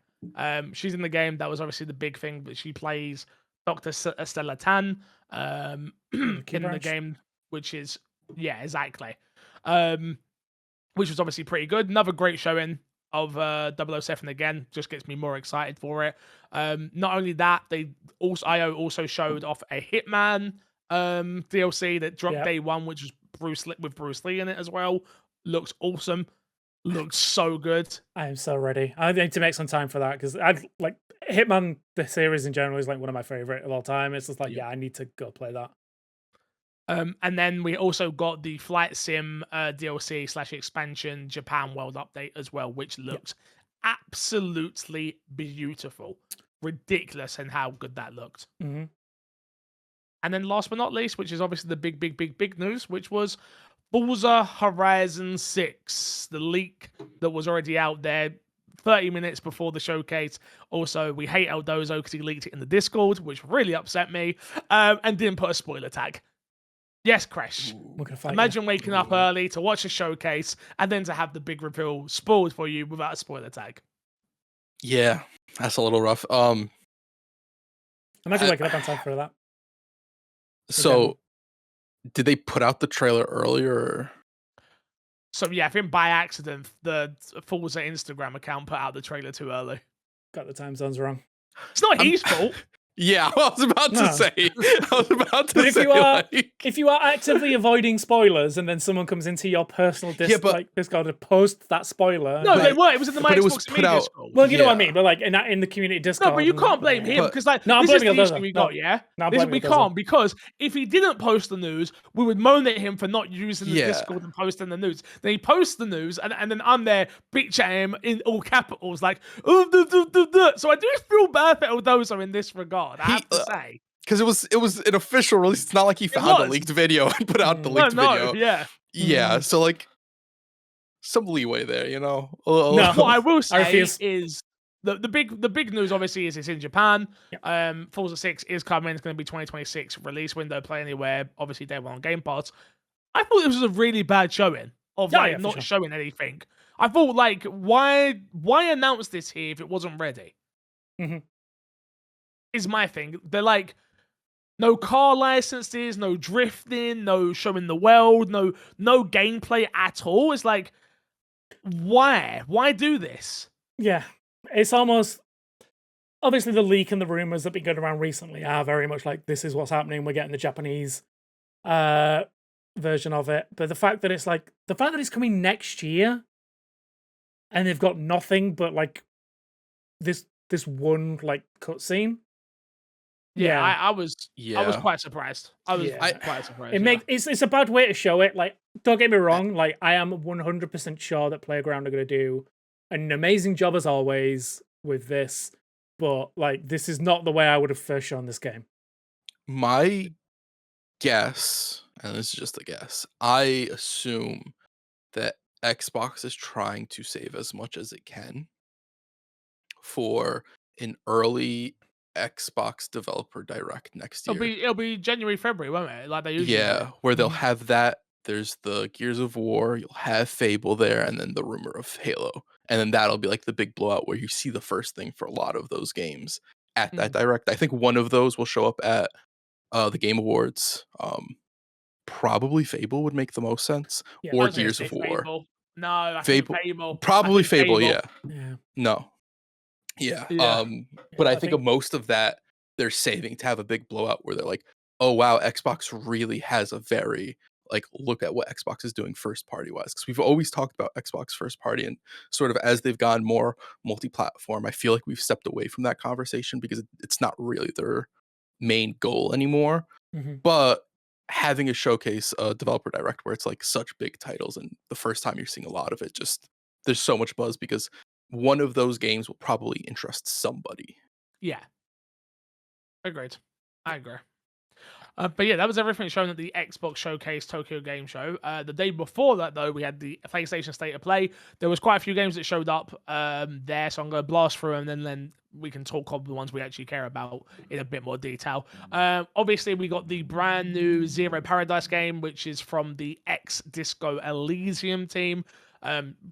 She's in the game. That was obviously the big thing, but she plays Dr. Stella Tan in the game, which is exactly. Which was obviously pretty good. Another great showing of 007 again, just gets me more excited for it. Not only that, IO also showed off a Hitman DLC that dropped day one, which was Bruce Lee in it as well. Looks awesome. Looks so good. I am so ready. I need to make some time for that because I'd like Hitman. The series in general is like one of my favorite of all time. It's just like, yeah, I need to go play that. And then we also got the Flight Sim DLC / expansion Japan World Update as well, which looks absolutely beautiful. Ridiculous in how good that looked. Mm-hmm. And then last but not least, which is obviously the big news, which was Forza Horizon 6, the leak that was already out there 30 minutes before the showcase. Also, we hate Eldozo because he leaked it in the Discord, which really upset me, and didn't put a spoiler tag. Yes, Crash. Imagine waking up early to watch a showcase and then to have the big reveal spoiled for you without a spoiler tag. Yeah, that's a little rough. Imagine waking up on time for that. So, did they put out the trailer earlier? Or? So yeah, I think by accident the Forza Instagram account put out the trailer too early. Got the time zones wrong. It's not his fault. Yeah, I was about to say. If you are actively avoiding spoilers and then someone comes into your personal Discord to post that spoiler. No, they were. It was in the My Xbox Media Discord. Well, you know what I mean, but like in the community Discord. No, but you can't blame him because this is the issue we got. Yeah, we can't because if he didn't post the news, we would moan at him for not using the Discord and posting the news. Then he posts the news, and then I'm there bitch at him in all capitals like, so I do feel bad for Eldozo in this regard. I have to say, because it was an official release. It's not like he found a leaked video and put out the leaked video. Yeah. So like some leeway there, you know. What I will say is the big news obviously is it's in Japan. Forza 6 is coming. It's going to be 2026 release window. Play anywhere. Obviously day one on Game Pass. I thought this was a really bad showing of not showing anything. I thought like why announce this here if it wasn't ready? Mm-hmm. Is my thing. They're like, no car licenses, no drifting, no showing the world, no gameplay at all. It's like, why? Why do this? Yeah, it's almost obviously the leak and the rumors that have been going around recently are very much like this is what's happening. We're getting the Japanese version of it, but the fact that it's coming next year, and they've got nothing but like this one like cutscene. Yeah, I was quite surprised. I was quite surprised. It's a bad way to show it. Like, don't get me wrong. Like, I am 100% sure that Playground are going to do an amazing job as always with this, but like, this is not the way I would have first shown this game. My guess, and this is just a guess, I assume that Xbox is trying to save as much as it can for an early Xbox Developer Direct next year. It'll be January, February, won't it? Like they usually do. Where they'll have that. There's the Gears of War, you'll have Fable there, and then the rumor of Halo. And then that'll be like the big blowout where you see the first thing for a lot of those games at that Direct. I think one of those will show up at the Game Awards. Probably Fable would make the most sense. Or Gears of War. Fable. No, I think Fable. Probably Fable, yeah. No. Yeah. But I think of most of that they're saving to have a big blowout where they're like, oh wow, Xbox really has a very like look at what Xbox is doing first party wise, because we've always talked about Xbox first party, and sort of as they've gone more multi-platform, I feel like we've stepped away from that conversation because it's not really their main goal anymore. But having a showcase, a developer direct where it's like such big titles, and the first time you're seeing a lot of it, just there's so much buzz because one of those games will probably interest somebody. Yeah. Agreed. I agree. But yeah, that was everything shown at the Xbox Showcase Tokyo Game Show. The day before that, though, we had the PlayStation State of Play. There was quite a few games that showed up there, so I'm going to blast through them, and then we can talk of the ones we actually care about in a bit more detail. Obviously, we got the brand new Zero Paradise game, which is from the Disco Elysium team.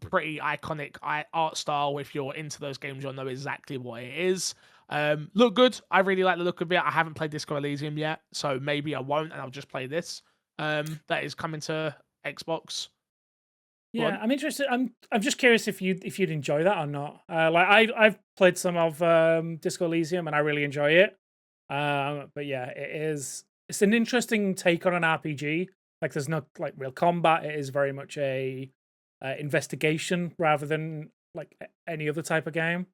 Pretty iconic art style. If you're into those games, you'll know exactly what it is. Look good. I really like the look of it. I haven't played Disco Elysium yet, so maybe I won't, and I'll just play this. That is coming to Xbox. Yeah, I'm interested. I'm just curious if you'd enjoy that or not. I've played some of Disco Elysium and I really enjoy it. But yeah, it's an interesting take on an RPG. Like there's no like real combat. It is very much a investigation rather than like any other type of game.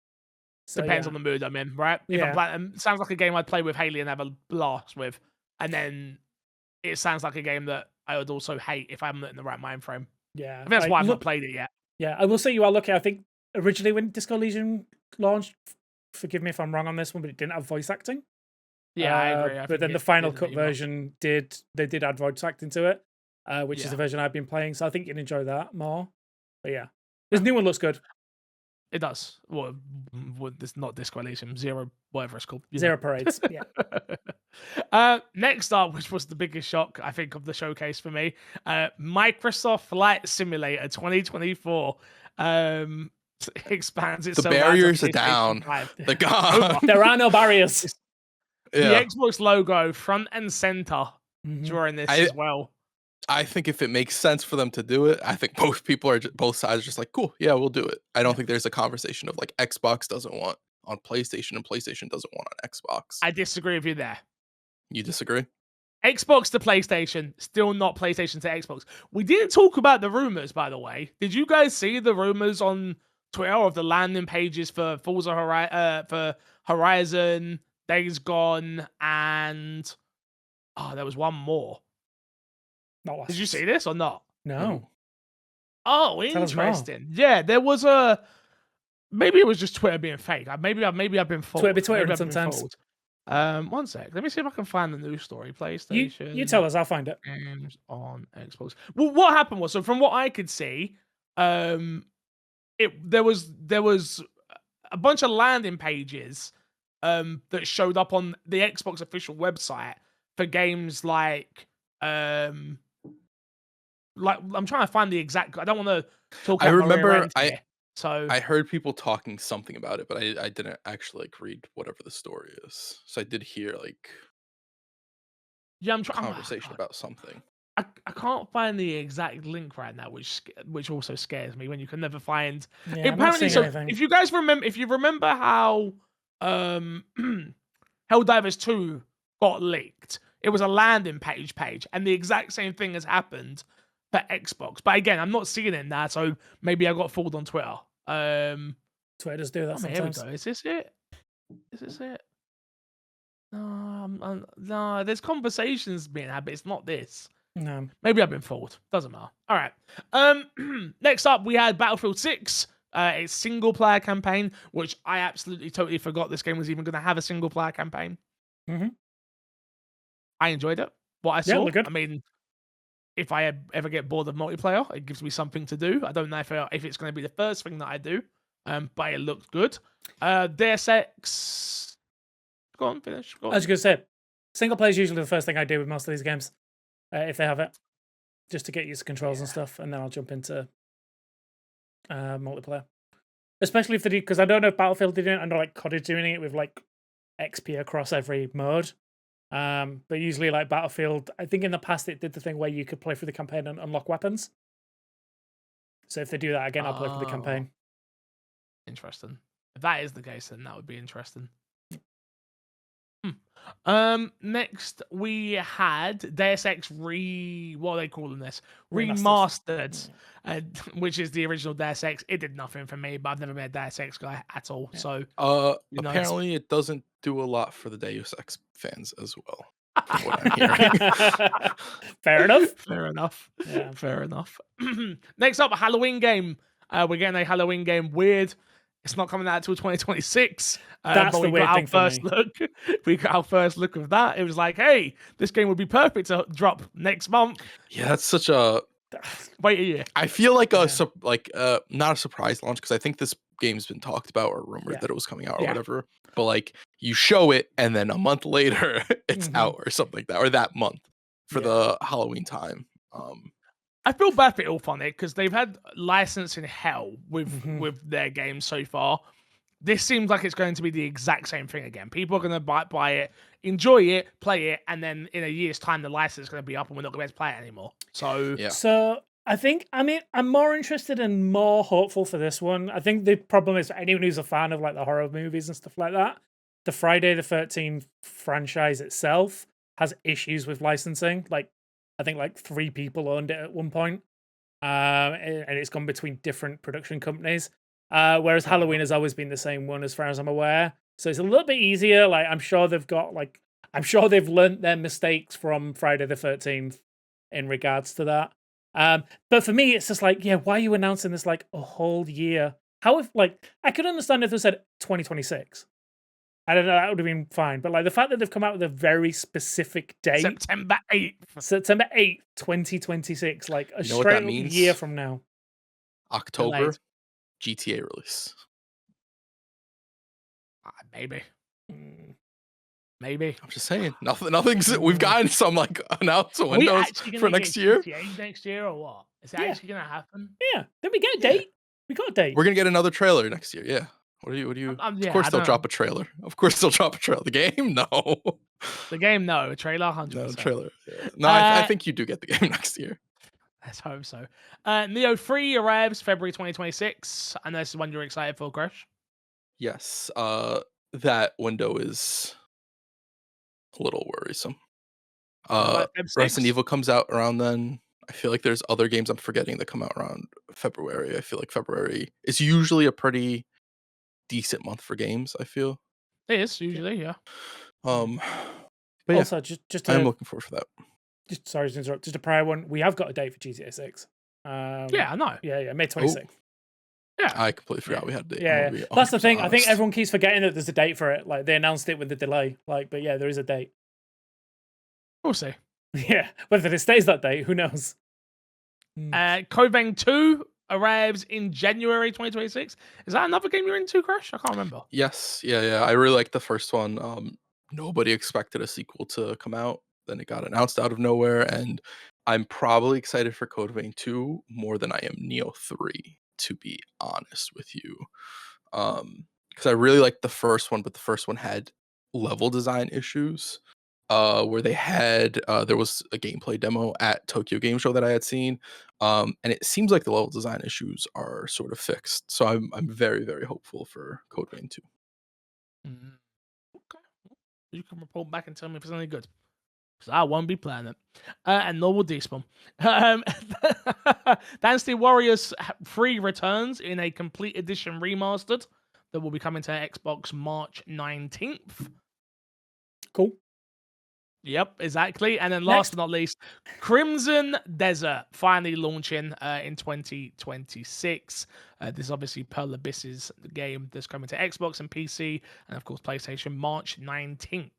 So, Depends on the mood I'm in, right? If I'm playing, sounds like a game I'd play with Haley and have a blast with, and then it sounds like a game that I would also hate if I'm not in the right mind frame. Yeah, I think that's why I've not played it yet. Yeah, I will say you are lucky. I think originally when Disco Elysium launched, forgive me if I'm wrong on this one, but it didn't have voice acting. Yeah, I agree. But then the Final Cut version did add voice acting to it, which is the version I've been playing. So I think you'd enjoy that more. But yeah, this new one looks good. It does. Well, it's not Disco Elysium, Zero, whatever it's called. Zero Parades. Yeah. Next up, which was the biggest shock I think of the showcase for me, Microsoft Flight Simulator 2024 expands itself. The barriers are down. They're gone. There are no barriers. The Xbox logo front and center during this as well. I think if it makes sense for them to do it, I think both sides are just like, cool, yeah, we'll do it. I don't think there's a conversation of like Xbox doesn't want on PlayStation and PlayStation doesn't want on Xbox. I disagree with you there. You disagree? Xbox to PlayStation, still not PlayStation to Xbox. We didn't talk about the rumors, by the way. Did you guys see the rumors on Twitter of the landing pages for for Horizon, Days Gone, and there was one more. Did you see this or not? No. Oh, interesting. Yeah, there was maybe it was just Twitter being fake. Maybe I've been fooled. Twitter sometimes. 1 sec. Let me see if I can find the news story. PlayStation. You tell us. I'll find it. Games on Xbox. Well, what happened was, so from what I could see, there was a bunch of landing pages that showed up on the Xbox official website for games like I'm trying to find the exact. I don't want to talk. I remember So I heard people talking something about it, but I didn't actually like read whatever the story is. So I did hear like conversation about something. I can't find the exact link right now, which also scares me when you can never find. Yeah, apparently, so if you guys remember how Helldivers 2 got leaked, it was a landing page, and the exact same thing has happened for Xbox. But again, I'm not seeing it now, so maybe I got fooled on Twitter. Twitter does do that sometimes. Here we go. Is this it? Is this it? No, there's conversations being had, but it's not this. No. Maybe I've been fooled. Doesn't matter. All right. Next up, we had Battlefield 6. It's single-player campaign, which I absolutely totally forgot this game was even going to have a single-player campaign. I enjoyed it. What I saw. Good. I mean, if I ever get bored of multiplayer, it gives me something to do. I don't know if it's going to be the first thing that I do, but it looked good. Deus Ex. Go on, finish. Go on. I was going to say, single player is usually the first thing I do with most of these games, if they have it, just to get used to controls and stuff, and then I'll jump into multiplayer. Especially if they do, because I don't know if Battlefield did it. I know like COD is doing it with like XP across every mode. But usually like Battlefield, I think in the past it did the thing where you could play through the campaign and unlock weapons. So if they do that again, I'll play through the campaign. Interesting. If that is the case, then that would be interesting. Next we had Deus Ex what are they calling this? Remastered. Which is the original Deus Ex. It did nothing for me, but I've never been a Deus Ex guy at all. So apparently it doesn't do a lot for the Deus Ex fans as well. From what I'm hearing. Fair enough. Fair enough. Yeah. Fair enough. Next up, a Halloween game. We're getting a Halloween game. Weird. It's not coming out until 2026. That's the weird thing for me. We got our first look of that. It was like, hey, this game would be perfect to drop next month. Yeah, that's such a wait a year. I feel like not a surprise launch because I think this game's been talked about or rumored that it was coming out or whatever. But like you show it and then a month later it's out or something like that, or that month for the Halloween time. I feel bad for Ilf on it because they've had licensing hell with their games so far. This seems like it's going to be the exact same thing again. People are going to buy it, enjoy it, play it, and then in a year's time, the license is going to be up and we're not going to be able to play it anymore. So, So I'm more interested and more hopeful for this one. I think the problem is for anyone who's a fan of like the horror movies and stuff like that, the Friday the 13th franchise itself has issues with licensing. Like, I think like 3 people owned it at one point, and it's gone between different production companies. Whereas Halloween has always been the same one, as far as I'm aware. So it's a little bit easier. Like I'm sure they've learnt their mistakes from Friday the 13th in regards to that. But for me, it's just like, yeah, why are you announcing this like a whole year? How if like I could understand if they said 2026. I don't know, that would have been fine. But like the fact that they've come out with a very specific date, September 8th. September 8th, 2026, like a You know what that straight up means? year from now. October Delayed. GTA release. Maybe. Mm. Maybe. I'm just saying, nothing's. We've gotten some like announced windows for next year. GTA next year or what? Is it Yeah. actually gonna happen? Yeah. Then we get a date. We got a date. We're gonna get another trailer next year. Yeah. What do you? Yeah, of course they'll drop a trailer. Of course they'll drop a trailer. The game, no. The game, no. A trailer, 100%. No trailer. Yeah. No, I think you do get the game next year. Let's hope so. Neo 3 arrives February 2026. I know this is one you're excited for, Crush. Yes. That window is a little worrisome. Resident Evil comes out around then. I feel like there's other games I'm forgetting that come out around February. I feel like February is usually a pretty decent month for games. I feel it is usually, yeah. But also, just I'm looking forward for that. Just sorry to interrupt. Just a prior one. We have got a date for GTA 6. Yeah, I know. Yeah, May 26th. Yeah, I completely forgot we had a date. Yeah, that's the thing. I think everyone keeps forgetting that there's a date for it. Like they announced it with the delay. Like, but yeah, there is a date. We'll see. Yeah, whether it stays that date, who knows? Code Vein 2 arrives in January 2026. Is that another game you're into, Crash? I can't remember. Yes, yeah. I really liked the first one. Nobody expected a sequel to come out. Then it got announced out of nowhere, and I'm probably excited for Code Vein 2 more than I am Neo 3, to be honest with you. Because I really liked the first one, but the first one had level design issues. Where they had there was a gameplay demo at Tokyo Game Show that I had seen, and it seems like the level design issues are sort of fixed. So I'm very, very hopeful for Code Vein 2. Okay, you can report back and tell me if it's any good, because I won't be playing it. And normal Despawn. Dynasty Warriors 3 returns in a complete edition remastered that will be coming to Xbox March 19th. Cool. Yep, exactly. And then last but not least, Crimson Desert finally launching in 2026. This is obviously Pearl Abyss's game that's coming to Xbox and PC, and of course PlayStation March 19th.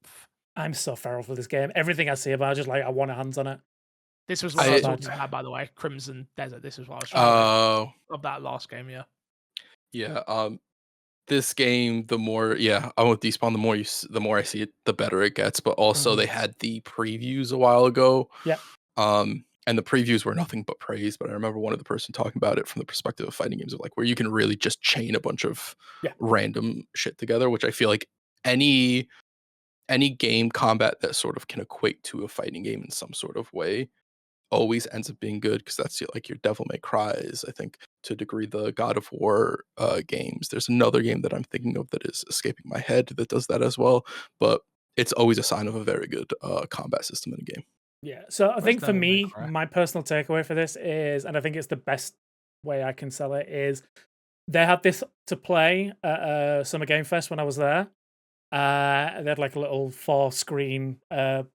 I'm so feral for this game. Everything I see about it, just like I want a hands on it. This was what I was talking about, by the way. Crimson Desert. This is what I was trying to of that last game, yeah. Yeah. This game, the more I want Despawn, the more I see it, the better it gets. But also they had the previews a while ago. Yeah. And the previews were nothing but praise. But I remember one of the person talking about it from the perspective of fighting games, of like where you can really just chain a bunch of random shit together, which I feel like any game combat that sort of can equate to a fighting game in some sort of way always ends up being good, because that's like your Devil May Cry's, I think, to a degree, the God of War games. There's another game that I'm thinking of that is escaping my head that does that as well, but it's always a sign of a very good combat system in a game. Yeah, so I think for me, my personal takeaway for this is, and I think it's the best way I can sell it, is they had this to play at Summer Game Fest when I was there. They had like a little 4-screen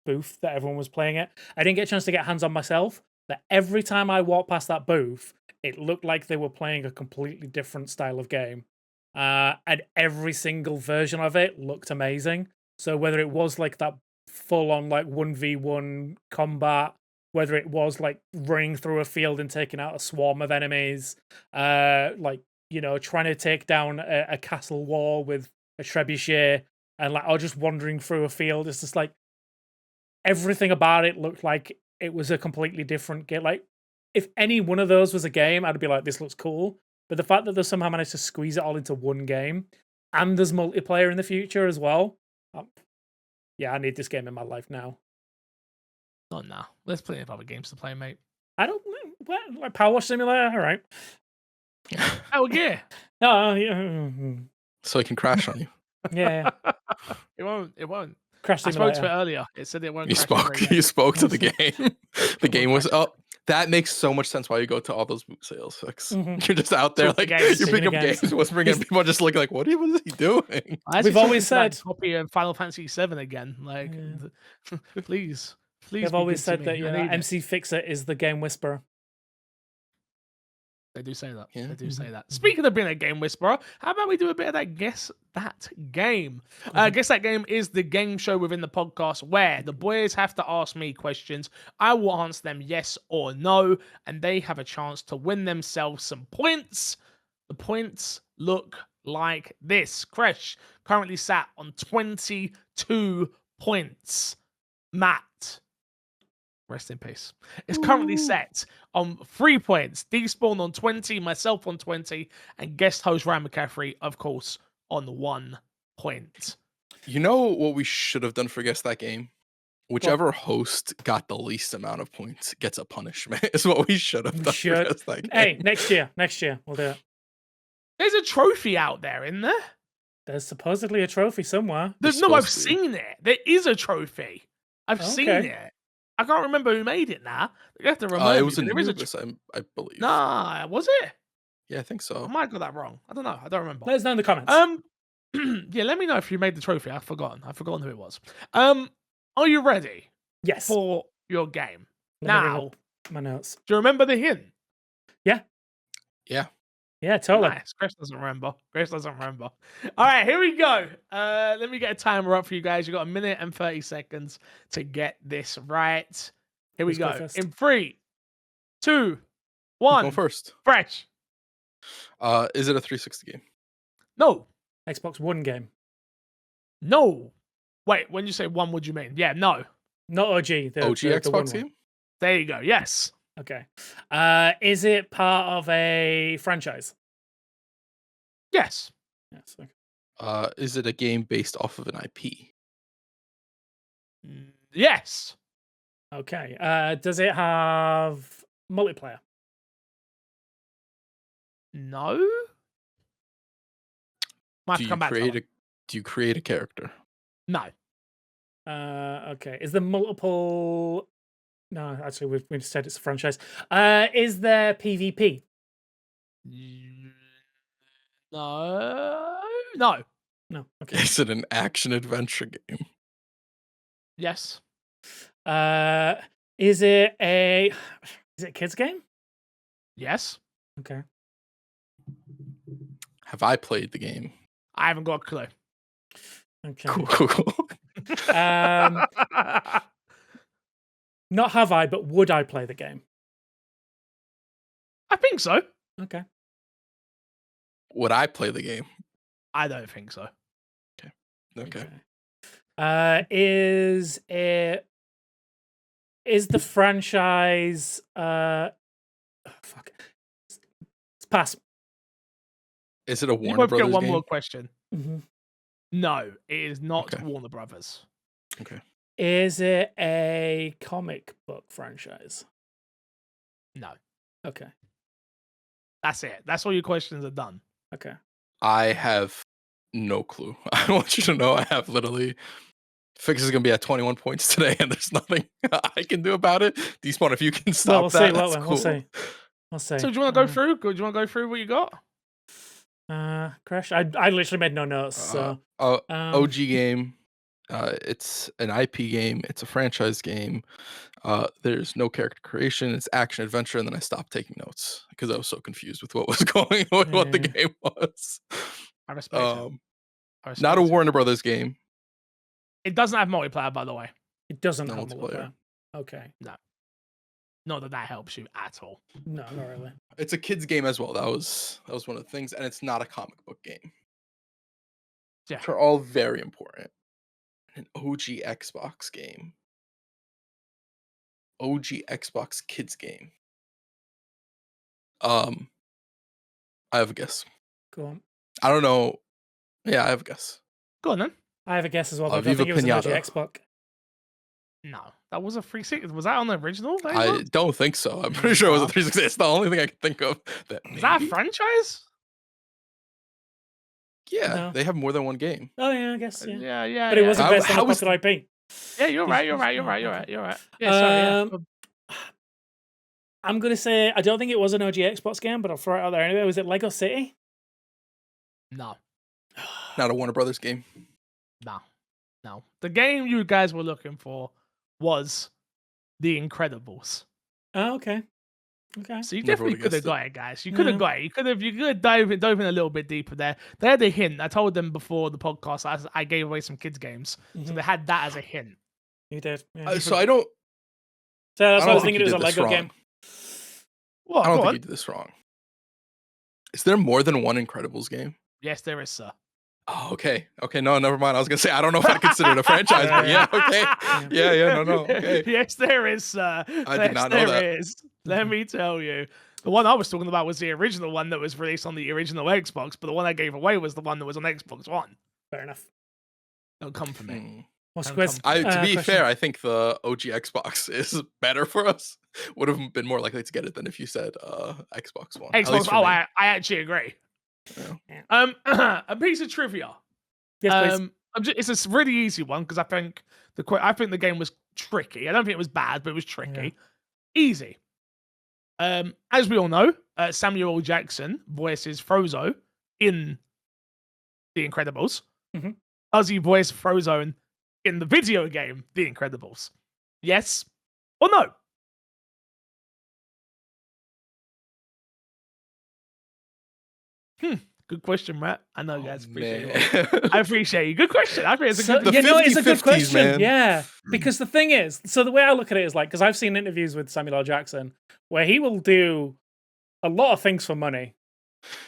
booth that everyone was playing it. I didn't get a chance to get hands on myself, but every time I walked past that booth, it looked like they were playing a completely different style of game. And every single version of it looked amazing. So whether it was like that full-on like 1v1 combat, whether it was like running through a field and taking out a swarm of enemies, like, you know, trying to take down a castle wall with a trebuchet, and like, or just wandering through a field. It's just like everything about it looked like it was a completely different game. Like, if any one of those was a game, I'd be like, this looks cool. But the fact that they somehow managed to squeeze it all into one game, and there's multiplayer in the future as well. Yeah, I need this game in my life now. Not now. There's plenty of other games to play, mate. I don't what, like Power Wash Simulator. All right. Oh yeah. No. So it can crash on you. Yeah. It won't. Crash I spoke to it Simulator. earlier. It said it won't You crash spoke. ever again. You spoke to the game. The game was crash. up. That makes so much sense why you go to all those boot sales. Mhm. You're just out there Talk to like games. you're picking up Games. games, whispering, and people are just looking like, what is he doing? I We've actually always talking to that said- copy of Final Fantasy VII again. Like, please. They've be always good said to that me. you I know need it. MC Fixer is the game whisperer. They do say that. Yeah. They do say that. Speaking of being a game whisperer, how about we do a bit of that Guess That Game? Guess That Game is the game show within the podcast where the boys have to ask me questions. I will answer them yes or no, and they have a chance to win themselves some points. The points look like this. Kresh currently sat on 22 points. Matt, rest in peace, is currently set on 3 points. Despawn on 20, myself on 20, and guest host Ryan McCaffrey, of course, on 1 point. You know what we should have done for Guess That Game? Whichever host got the least amount of points gets a punishment. Is what we should have done for Guess That Game. Hey, next year we'll do it. There's a trophy out there, isn't there? There's supposedly a trophy somewhere. There's no, I've seen it. There is a trophy. I've seen Okay. it. I can't remember who made it now. You have to remind It me. was in There is a Anubis, I believe. Nah, was it? Yeah, I think I so. might have got that wrong. I don't know. I don't remember. Let us know in the comments. Yeah, let me know if you made the trophy. I've forgotten who it was. Are you ready yes. for your game? Let me bring Now, up my notes. do you remember the hint? Yeah. Yeah, totally. Nice. Grace doesn't remember. All right, here we go. Let me get a timer up for you guys. You got 1 minute and 30 seconds to get this right. Here we Who's go go. first? In 3, 2, Who's 1. going first? Fresh. Is it a 360 game? No. Xbox One game. No. Wait, when you say 1, what do you mean? Yeah, no. Not OG. The OG the one Xbox one. game? There you go. Yes. Okay. Is it part of a franchise? Yes. Yes. Okay. Is it a game based off of an IP? Yes. Okay. Does it have multiplayer? No. Might have to come back to that one. Do you create a character? No. Okay. Is there multiple? No, actually, we've said it's a franchise. Is there PvP? No. No. No. Okay. Is it an action adventure game? Yes. Is it a kids game? Yes. Okay. Have I played the game? I haven't got a clue. Okay. Cool. Not have I, but would I play the game? I think so. Okay. Would I play the game? I don't think so. Okay. Is the franchise fuck. It's pass. Is it a You Warner both get Brothers one game? more question. Mm-hmm. No, it is not Okay. Warner Brothers. Okay. Is it a comic book franchise? No. Okay. That's it. That's all your questions are done. Okay. I have no clue. I want you to know I have literally Fix is gonna be at 21 points today, and there's nothing I can do about it. Despawn, if you can stop Well, we'll that, see. that's We'll cool. see. We'll see. So do you want to go through? Do you want to go through what you got? Crash. I literally made no notes. So OG game. It's an IP game. It's a franchise game. There's no character creation. It's action adventure, and then I stopped taking notes because I was so confused with what was going on, what the game was. I respect it. I respect Not a it. Warner Brothers game. It doesn't have multiplayer, by the way. it doesn't No have multiplayer. multiplayer. Okay. Not that helps you at all. No, not really. It's a kids game as well. That was one of the things, and it's not a comic book game. Yeah. Which are all very important. An OG Xbox game. OG Xbox kids game. I have a guess. Go on. I don't know. Yeah, I have a guess. Go on then. I have a guess as well. But I don't Viva think it was an OG Pinata. Xbox. No, that was a 360. Was that on the original? I don't think so. I'm pretty sure it was a 360. It's the only thing I can think of. Is that a franchise? Yeah, No. they have more than one game. Oh yeah, I guess yeah. Yeah. But it wasn't based on How a was- popular IP. Yeah, you're right. Yeah, sorry. Yeah. I'm gonna say I don't think it was an OG Xbox game, but I'll throw it out there anyway. Was it Lego City? No. Not a Warner Brothers game. No. The game you guys were looking for was The Incredibles. Oh, okay. So you Never definitely would've could have guessed got it, guys. You could have got it. You could have dove in a little bit deeper there. They had a hint. I told them before the podcast. I gave away some kids games, so they had that as a hint. You did. Yeah. So I don't. So that's I why I don't was think thinking it was you a did this Lego wrong. game. Well, I don't go think on. you did this wrong. Is there more than one Incredibles game? Yes, there is, sir. Oh, okay. Okay, no, never mind. I was gonna say I don't know if I'd consider it a franchise, but yeah, okay. Yeah, no, okay. Yes, there is, sir. I did not know that. There is. Let me tell you. The one I was talking about was the original one that was released on the original Xbox, but the one I gave away was the one that was on Xbox One. Fair enough. Don't come for me. What's Don't quiz? come To be question. fair, I think the OG Xbox is better for us. Would have been more likely to get it than if you said Xbox One. At Xbox. least for Oh, me. I actually agree. Yeah. A piece of trivia. Yes, please. It's a really easy one because I think the game was tricky. I don't think it was bad, but it was tricky. Easy. As we all know, Samuel L. Jackson voices Frozone in The Incredibles. Mhm. Does he voice Frozone in the video game The Incredibles? Yes or no? Good question, Matt. I know, guys. Appreciate it. I appreciate you. Good question. I think it's a good. It's a good 50-50s, question. man. Yeah, because the thing is, so the way I look at it is like, because I've seen interviews with Samuel L. Jackson where he will do a lot of things for money.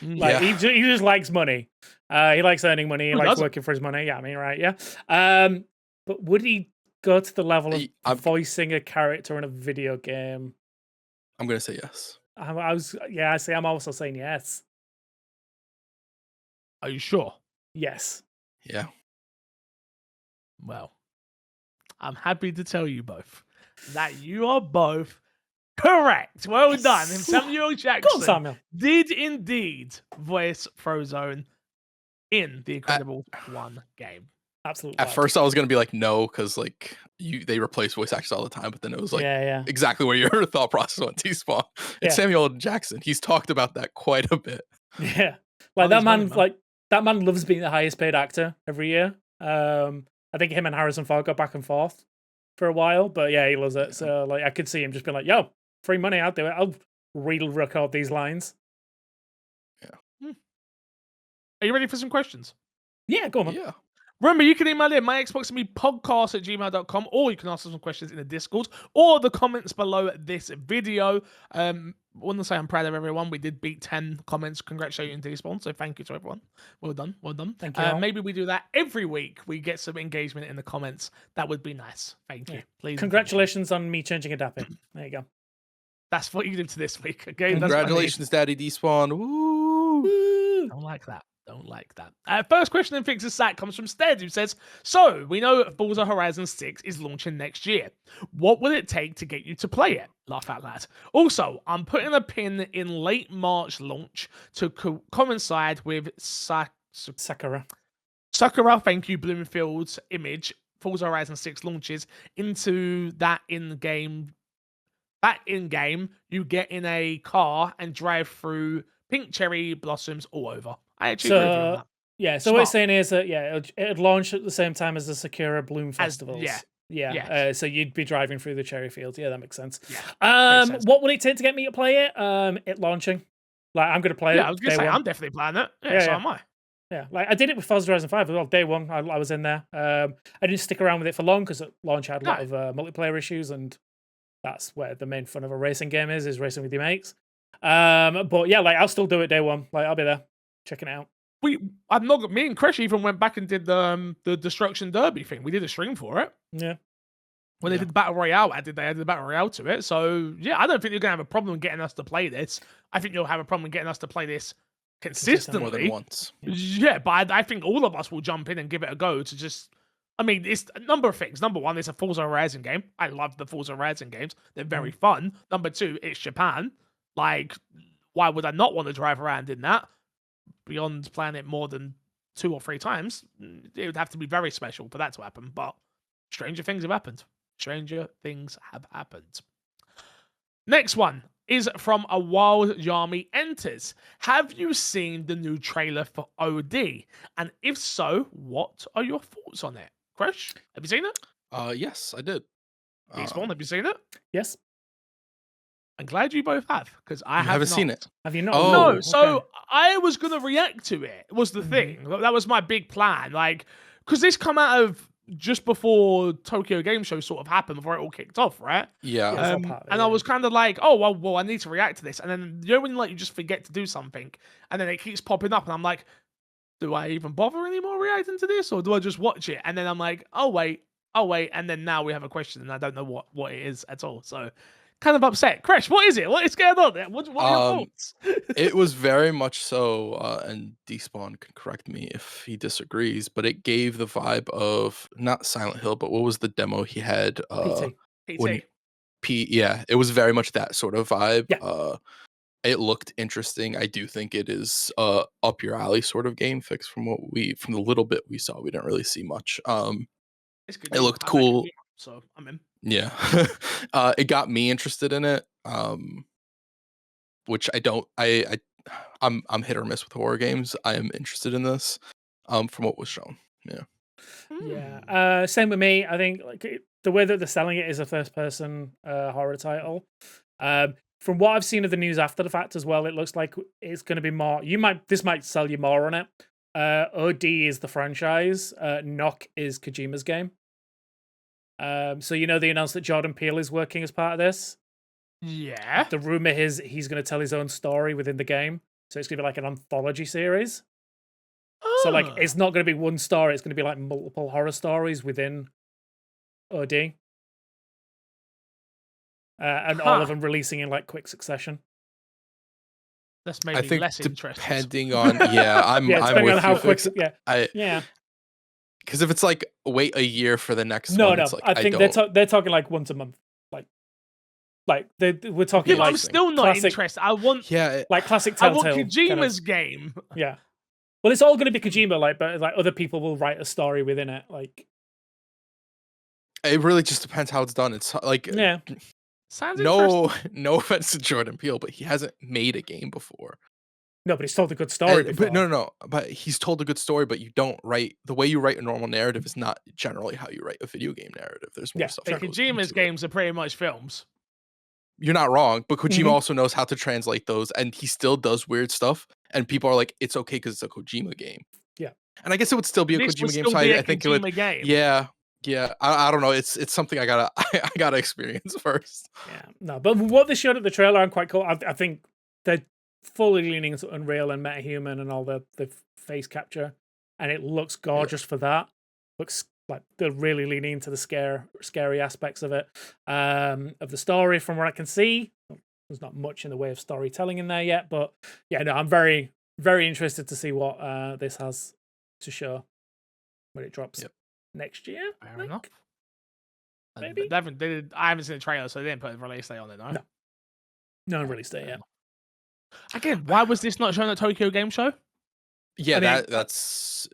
Like he just likes money. He likes earning money. He likes working for his money. Yeah, I mean, right? Yeah. But would he go to the level of voicing a character in a video game? I'm gonna say yes. I see. I'm also saying yes. Are you sure? Yes. Yeah. Well, I'm happy to tell you both that you are both correct. Well done. Samuel Jackson Go on, Samuel. did indeed voice Frozone in the Incredibles 1 game. Absolutely. At first, I was gonna be like, no, because like they replace voice actors all the time, but then it was like exactly where your thought process went. T-Spawn. It's Samuel L. Jackson. He's talked about that quite a bit. Yeah, like that man. That man loves being the highest paid actor every year. I think him and Harrison Ford got back and forth for a while, but yeah, he loves it. So like, I could see him just being like, "Yo, free money, I'll do it. I'll record these lines." Yeah. Are you ready for some questions? Yeah, go on. Man. Yeah. Remember, you can email in myxboxandmepodcast@gmail.com, or you can ask us some questions in the Discord or the comments below this video. I want to say I'm proud of everyone. We did beat 10 comments congratulating T-Spawn, so thank you to everyone. Well done. Thank you. Maybe we do that every week. We get some engagement in the comments. That would be nice. Thank you. Please. Congratulations on me changing a dappy. There you go. That's what you did to this week. Okay. Congratulations, Daddy T-Spawn. Woo! Don't like that. Don't like that. First question in Fix's Sack comes from Stead, who says, so, we know Forza Horizon 6 is launching next year. What will it take to get you to play it? Laugh out loud. Also, I'm putting a pin in late March launch to coincide with Sakura, thank you, Bloomfield's image. Forza Horizon 6 launches into that in-game. That in-game, you get in a car and drive through pink cherry blossoms all over. I actually agree with you on that. Yeah, so what it's saying is that it'd launch at the same time as the Sakura Bloom festivals. So you'd be driving through the cherry fields. Yeah, that makes sense. Yeah, makes sense. What would it take to get me to play it? It launching. Like I'm gonna play it. Yeah, I was gonna say I'm definitely playing it. Yeah, so am I. Yeah, like I did it with Forza Horizon 5 as well. Day one, I was in there. I didn't stick around with it for long because at launch I had a lot of multiplayer issues, and that's where the main fun of a racing game is racing with your mates. But yeah, like I'll still do it day one. Like I'll be there checking it out. Me and Crash even went back and did the Destruction Derby thing. We did a stream for it. Yeah. When they did the Battle Royale, they added the Battle Royale to it. So yeah, I don't think you're gonna have a problem getting us to play this. I think you'll have a problem getting us to play this consistently. More than once. Yeah, but I think all of us will jump in and give it a go to just. I mean, it's a number of things. Number one, it's a Forza Horizon game. I love the Forza Horizon games. They're very fun. Number two, it's Japan. Like, why would I not want to drive around in that? Beyond playing it more than 2 or 3 times, it would have to be very special for that to happen. But stranger things have happened. Stranger things have happened. Next one is from A Wild Yami Enters. Have you seen the new trailer for OD? And if so, what are your thoughts on it? Crash, have you seen it? Yes, I did. Despawn, have you seen it? Yes. I'm glad you both have, because I haven't not. seen it. Have you not? Oh, No, okay. so I was gonna react to it. Was the Mhm. thing that was my big plan? Like, because this come out of just before Tokyo Game Show sort of happened, before it all kicked off, right? Yeah. Yeah. It's all part of it, And I yeah. was kind of like, oh well, I need to react to this. And then you know when like you just forget to do something, and then it keeps popping up, and I'm like, do I even bother anymore reacting to this, or do I just watch it? And then I'm like, oh wait, and then now we have a question, and I don't know what it is at all. So kind of upset. Crash, what is it? What is going on there? What are your thoughts? It was very much so, and Despawn can correct me if he disagrees, but it gave the vibe of not Silent Hill, but what was the demo he had? PT. When yeah, it was very much that sort of vibe. Yeah. It looked interesting. I do think it is up your alley sort of game fix from from the little bit we saw. We didn't really see much. It's good. It looked I like cool. it, so I'm in. Yeah. It got me interested in it. Which I'm hit or miss with horror games. I am interested in this. From what was shown. Yeah. Yeah. Same with me. I think like the way that they're selling it is a first person horror title. From what I've seen of the news after the fact as well, it looks like it's going to be more. This might sell you more on it. OD is the franchise. Knock is Kojima's game. So they announced that Jordan Peele is working as part of this. Yeah. The rumor is he's going to tell his own story within the game, so it's going to be like an anthology series. So like it's not going to be one story; it's going to be like multiple horror stories within OD, and all of them releasing in like quick succession. That's I maybe think less interesting. depending on I'm depending with on how you, quick. Fix. Yeah. Because if it's like wait a year for the next No, one, it's like, I think they're talking like once a month. We're talking. Yeah, like I'm still not classic, interested. I want like classic I Telltale. want Kojima's game. Yeah. Well, it's all going to be Kojima, but like other people will write a story within it. Like, it really just depends how it's done. It's like Sounds interesting. No offense to Jordan Peele, but he hasn't made a game before. No, but he's told a good story before. But no. But he's told a good story, but you don't write the way you write a normal narrative is not generally how you write a video game narrative. There's more stuff. But Kojima's games are pretty much films. You're not wrong, but Kojima also knows how to translate those, and he still does weird stuff. And people are like, "It's okay because it's a Kojima game." Yeah, and I guess it would still be a Kojima game. So I think it would. Game. Yeah. I don't know. It's something I gotta experience first. Yeah, no, but what they showed at the trailer, I'm quite cool. I think they're fully leaning into Unreal and MetaHuman and all the face capture, and it looks gorgeous for that. Looks like they're really leaning into the scary aspects of it, of the story. From what I can see, there's not much in the way of storytelling in there yet, but yeah, no, I'm very, very interested to see what this has to show when it drops next year. Fair enough. Maybe. I haven't seen the trailer, so they didn't put a release date on it, no? No release date yet. Again, why was this not shown at Tokyo Game Show? Yeah, I mean, that's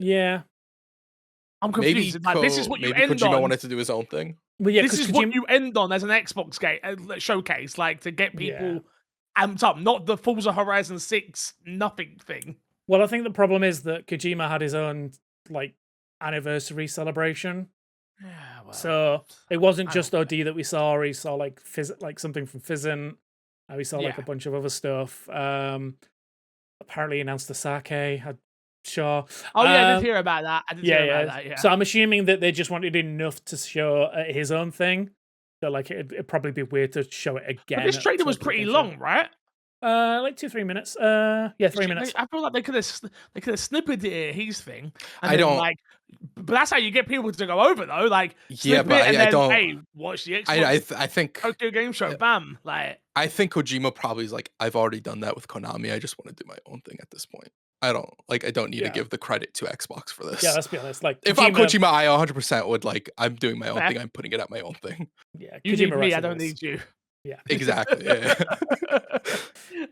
I'm confused. This is what you end Kojima on. wanted to do his own thing. Well, yeah, this is what you end on as an Xbox showcase, like to get people amped up, not the Forza Horizon 6 nothing thing. Well, I think the problem is that Kojima had his own like anniversary celebration. Yeah, well, so it wasn't just OD that we saw. He saw like something from Fizzin. We saw like a bunch of other stuff. Apparently announced the Sake. Sure. Oh yeah, I did hear about that. I did hear about that. Yeah. So I'm assuming that they just wanted enough to show his own thing. So like it'd probably be weird to show it again. But this trailer was pretty long, right? Like 2-3 minutes. 3 minutes. I feel like they could have snippeted his thing. And I don't like, but that's how you get people to go over though. Like, but I don't. Hey, watch the Xbox. I think Tokyo Game Show. Bam. Like, I think Kojima probably is like, I've already done that with Konami. I just want to do my own thing at this point. I don't need to give the credit to Xbox for this. Yeah, let's be honest. Like, if I'm Kojima, I 100% would like. I'm doing my own thing. I'm putting it at my own thing. Yeah, you need me. I don't need you. Yeah. Exactly. Yeah.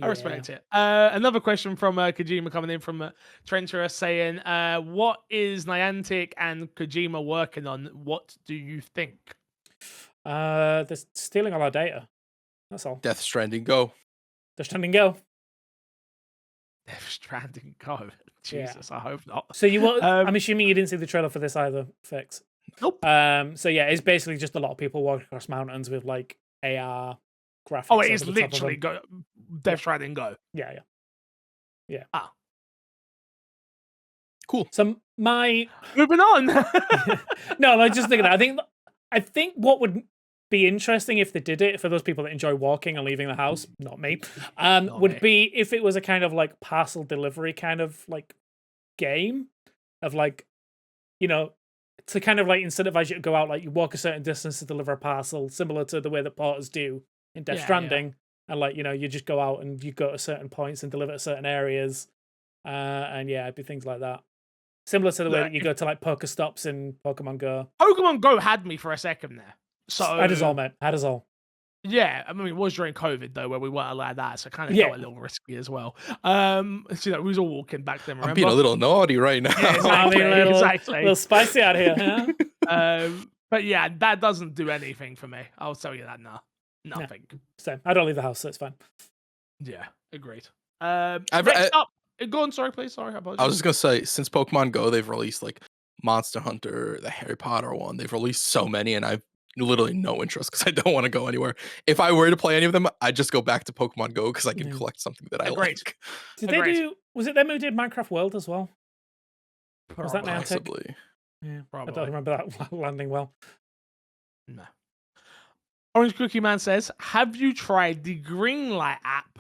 I respect it. Another question from Kojima coming in from Trencher saying, what is Niantic and Kojima working on? What do you think? They're stealing all our data. That's all. Death Stranding, go. They're standing go. Death Stranding, go. Yeah. Jesus, I hope not. So I'm assuming you didn't see the trailer for this either, Fix. Nope. So yeah, it's basically just a lot of people walking across mountains with like AR graphics. Oh, it is over the top of literally them. go. Death Stranding, go. Yeah. Cool. So my Moving on. no, just thinking. I think what would be interesting if they did it for those people that enjoy walking and leaving the house, not me, would be if it was a kind of like parcel delivery kind of like game of like, you know, to kind of like incentivize you to go out, like you walk a certain distance to deliver a parcel, similar to the way that porters do in Death Stranding. And like, you know, you just go out and you go to certain points and deliver to certain areas. And yeah, it'd be things like that. Similar to the way that you go to like Pokestops in Pokemon Go. Pokemon Go had me for a second there. So had us all, mate. Had us all. Yeah, I mean, it was during COVID though, where we weren't allowed that, so it kind of felt a little risky as well. So, you know, we was all walking back then. Remember? I'm being a little naughty right now. Yeah, exactly, a little spicy out here. Huh? But yeah, that doesn't do anything for me. I'll tell you that now. Nothing. No, same. I don't leave the house, so it's fine. Yeah, agreed. Next up. Go on, sorry, please. Sorry, I apologize. was just gonna say, since Pokemon Go, they've released like Monster Hunter, the Harry Potter one. They've released so many, and I've literally no interest because I don't want to go anywhere. If I were to play any of them, I'd just go back to Pokemon Go because I can collect something that I like. Did they do? Was it them who did Minecraft World as well? Probably. Was that Niantic? Possibly. Yeah, probably. I don't remember that landing well. No. Orange Cookie Man says, have you tried the Greenlight app,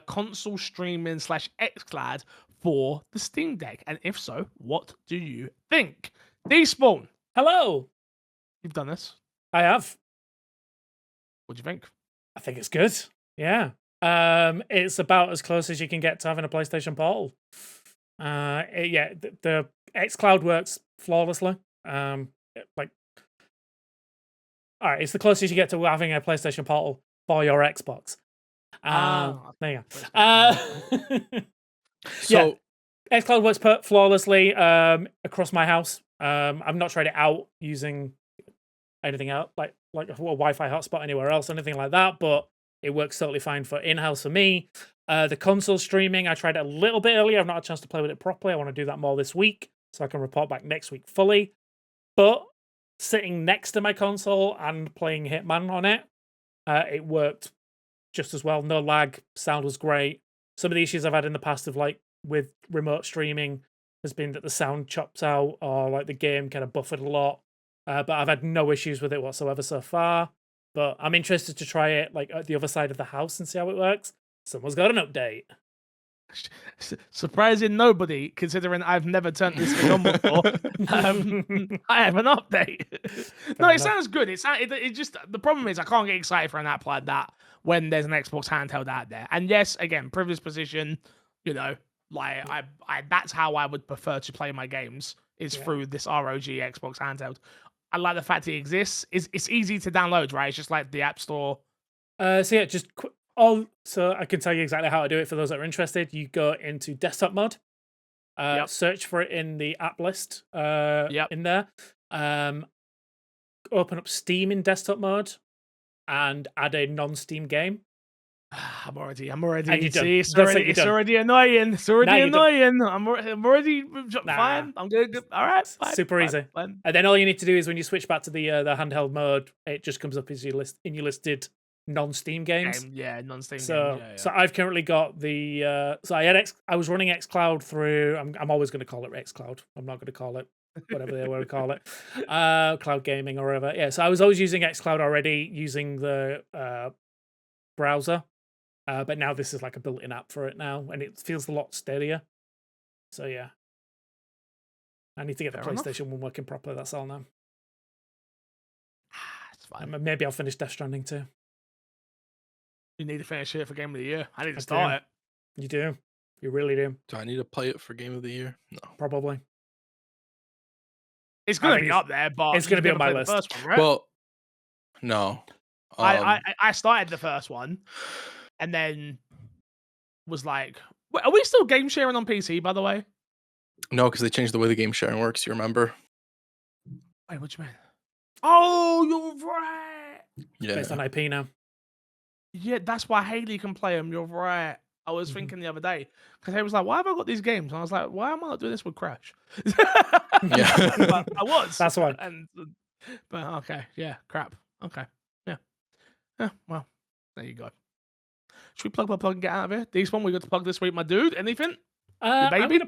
console streaming / xCloud for the Steam Deck? And if so, what do you think? Despawn. Hello. You've done this. I have. What do you think? I think it's good. Yeah. It's about as close as you can get to having a PlayStation Portal. The xCloud works flawlessly. All right, it's the closest you get to having a PlayStation Portal for your Xbox. There you go. So xCloud works flawlessly across my house. I've not tried it out using anything else, like a Wi-Fi hotspot anywhere else, anything like that, but it works totally fine for in-house for me. The console streaming, I tried it a little bit earlier. I've not had a chance to play with it properly. I want to do that more this week so I can report back next week fully. But sitting next to my console and playing Hitman on it, it worked just as well. No lag, sound was great. Some of the issues I've had in the past of like with remote streaming has been that the sound chops out or like the game kind of buffered a lot. But I've had no issues with it whatsoever so far. But I'm interested to try it like at the other side of the house and see how it works. Someone's got an update. Surprising nobody, considering I've never turned this thing on before. I have an update. No, it sounds good. It just, the problem is I can't get excited for an app like that when there's an Xbox handheld out there. And yes, again, privileged position, you know, like I that's how I would prefer to play my games is through this ROG Xbox handheld. I like the fact it exists. It's easy to download, right? It's just like the App Store. So I can tell you exactly how to do it for those that are interested. You go into desktop mode, search for it in the app list in there, open up Steam in desktop mode, and add a non-Steam game. I'm already. See, it's already annoying. It's already annoying. I'm already fine. I'm good. All right. Fine, super easy. Fine. And then all you need to do is when you switch back to the handheld mode, it just comes up as your list in your listed non-Steam games. Non-Steam games. So I've currently got the I was running xCloud through. I'm always going to call it xCloud. I'm not going to call it whatever they want to call it, cloud gaming or whatever. Yeah. So I was always using xCloud already using the browser. But now this is like a built-in app for it now, and it feels a lot steadier. So yeah, I need to get the PlayStation 1 working properly. That's all now. It's fine. And maybe I'll finish Death Stranding too. You need to finish it for Game of the Year. I need to start it. You do. You really do. Do I need to play it for Game of the Year? No. Probably. It's going to be up there, but it's going to be on my list. First one, right? Well, no. I started the first one, and then was like, wait, are we still game sharing on PC? By the way, No, because they changed the way the game sharing works. You remember? wait, what you mean? Oh, you're right. Yeah. Based on IP now. Yeah, that's why Haley can play them. You're right. I was thinking the other day because he was like, "Why have I got these games?" And I was like, "Why am I not doing this with Crash?" Yeah. But I was. That's why. But okay, yeah, crap. Okay, yeah. Well, there you go. Should we plug and get out of here? This one we got to plug this week, my dude. Anything? Your baby?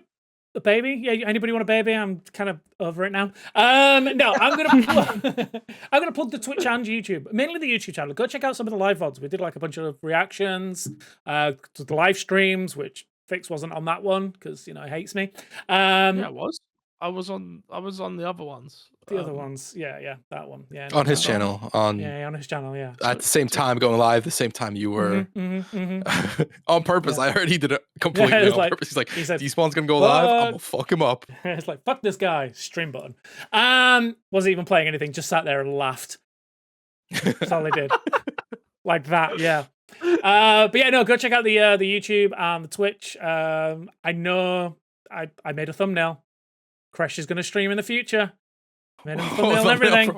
A baby? Yeah. Anybody want a baby? I'm kind of over it now. No, I'm gonna plug the Twitch and YouTube, mainly the YouTube channel. Go check out some of the live VODs. We did like a bunch of reactions to the live streams, which Fix wasn't on that one because he hates me. Yeah, I was. I was on the other ones. The other ones, yeah, that one, yeah. On his channel, on his channel, yeah. At the same time, going live, the same time you were on purpose. Yeah. I heard he did it completely on purpose. He's like, he said, Despawn's gonna go live. I'm gonna fuck him up. It's like, fuck this guy. Stream button. Wasn't even playing anything. Just sat there and laughed. That's all I did. Like that, yeah. But yeah, no. Go check out the YouTube and the Twitch. I know I made a thumbnail. Crash is gonna stream in the future. Made him thumbnail everything.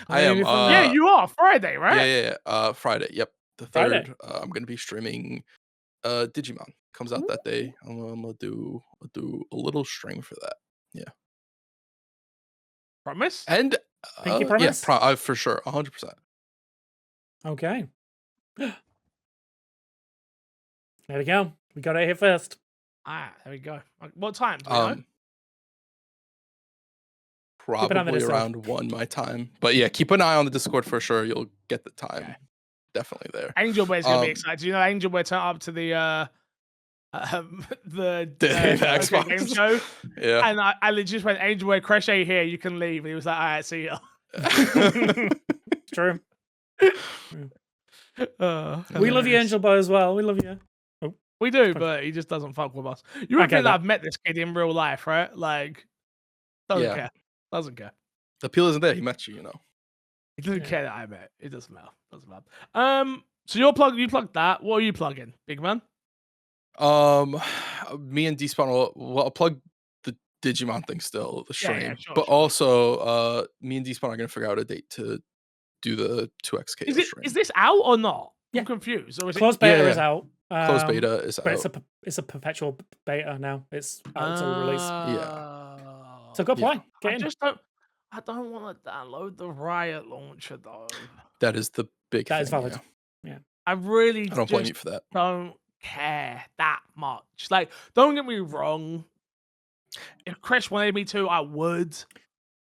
I am. Yeah, you are Friday, right? Yeah. Friday. Yep, the 3rd. I'm gonna be streaming. Digimon comes out that day. I'm gonna do a little stream for that. Yeah. Promise. And Pinky promise. Yeah, for sure, 100%. Okay. There we go. We got it here first. There we go. What time? Do we know? Probably around 1 my time. But yeah, keep an eye on the Discord for sure. You'll get the time. Okay. Definitely there. Angel Bear's gonna be excited. You know, Angel Bear turned up to the Xbox game show. Yeah. And I legit went, Angel Bear, Crash ain't here, you can leave. And he was like, all right, see ya. True. We love you, Angel Bear, as well. We love you. Oh. We do, but he just doesn't fuck with us. You would think that I've met this kid in real life, right? Like, doesn't care. Doesn't care. The appeal isn't there. He met you, He doesn't care that I met. It doesn't matter. Doesn't matter. So you plug that. What are you plugging, big man? Me and Despawn I'll plug the Digimon thing still, the stream. Yeah, sure, but also me and Despawn are gonna figure out a date to do the 2XK stream. Is this out or not? I'm confused. Or is Closed beta is out. Closed beta is but out. It's a perpetual beta now. It's out until release. Yeah. So go play. I don't want to download the Riot launcher though. That is the big thing. That is valid. Yeah. I don't blame you for that. Don't care that much. Like, don't get me wrong. If Crash wanted me to, I would.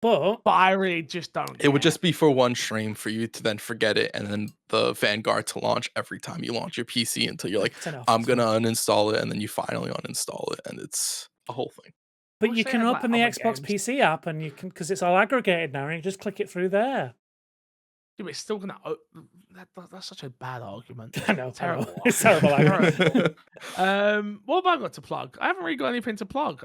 But I really just don't care. It would just be for one stream for you to then forget it, and then the Vanguard to launch every time you launch your PC until you're like, I'm gonna uninstall it, and then you finally uninstall it, and it's a whole thing. But you can open the Xbox PC app, and you can, because it's all aggregated now, and you just click it through there. Yeah, but it's still gonna. That's such a bad argument. I know, terrible. It's terrible. What have I got to plug? I haven't really got anything to plug.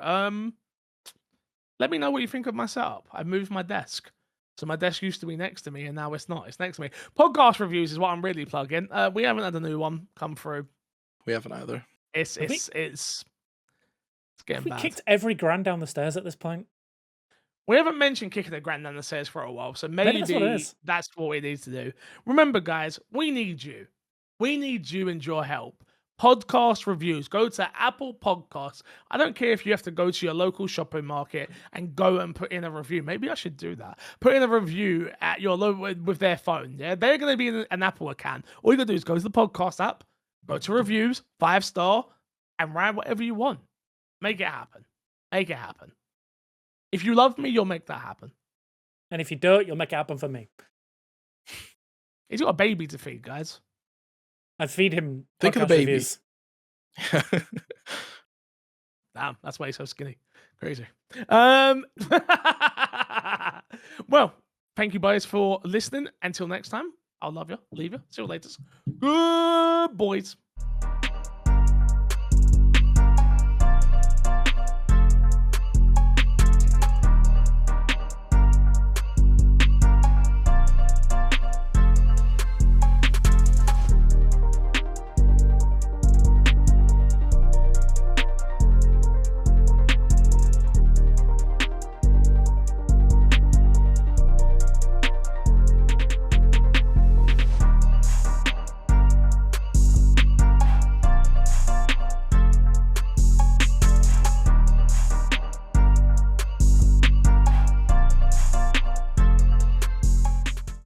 Let me know what you think of my setup. I moved my desk, so my desk used to be next to me, and now it's not. It's next to me. Podcast reviews is what I'm really plugging. We haven't had a new one come through. We haven't either. It's getting bad. We kicked every grand down the stairs at this point. We haven't mentioned kicking a grand down the stairs for a while, so maybe that's what we need to do. Remember, guys, we need you. We need you and your help. Podcast reviews. Go to Apple Podcasts. I don't care if you have to go to your local shopping market and go and put in a review. Maybe I should do that. Put in a review at your with their phone. Yeah, they're going to be in an Apple account. All you got to do is go to the podcast app, go to reviews, 5-star, and write whatever you want. Make it happen. Make it happen. If you love me, you'll make that happen. And if you don't, you'll make it happen for me. He's got a baby to feed, guys. I'd feed him. Think of the baby. Damn, that's why he's so skinny. Crazy. Well, thank you guys for listening. Until next time, I'll love you. Leave you. See you later. Good boys.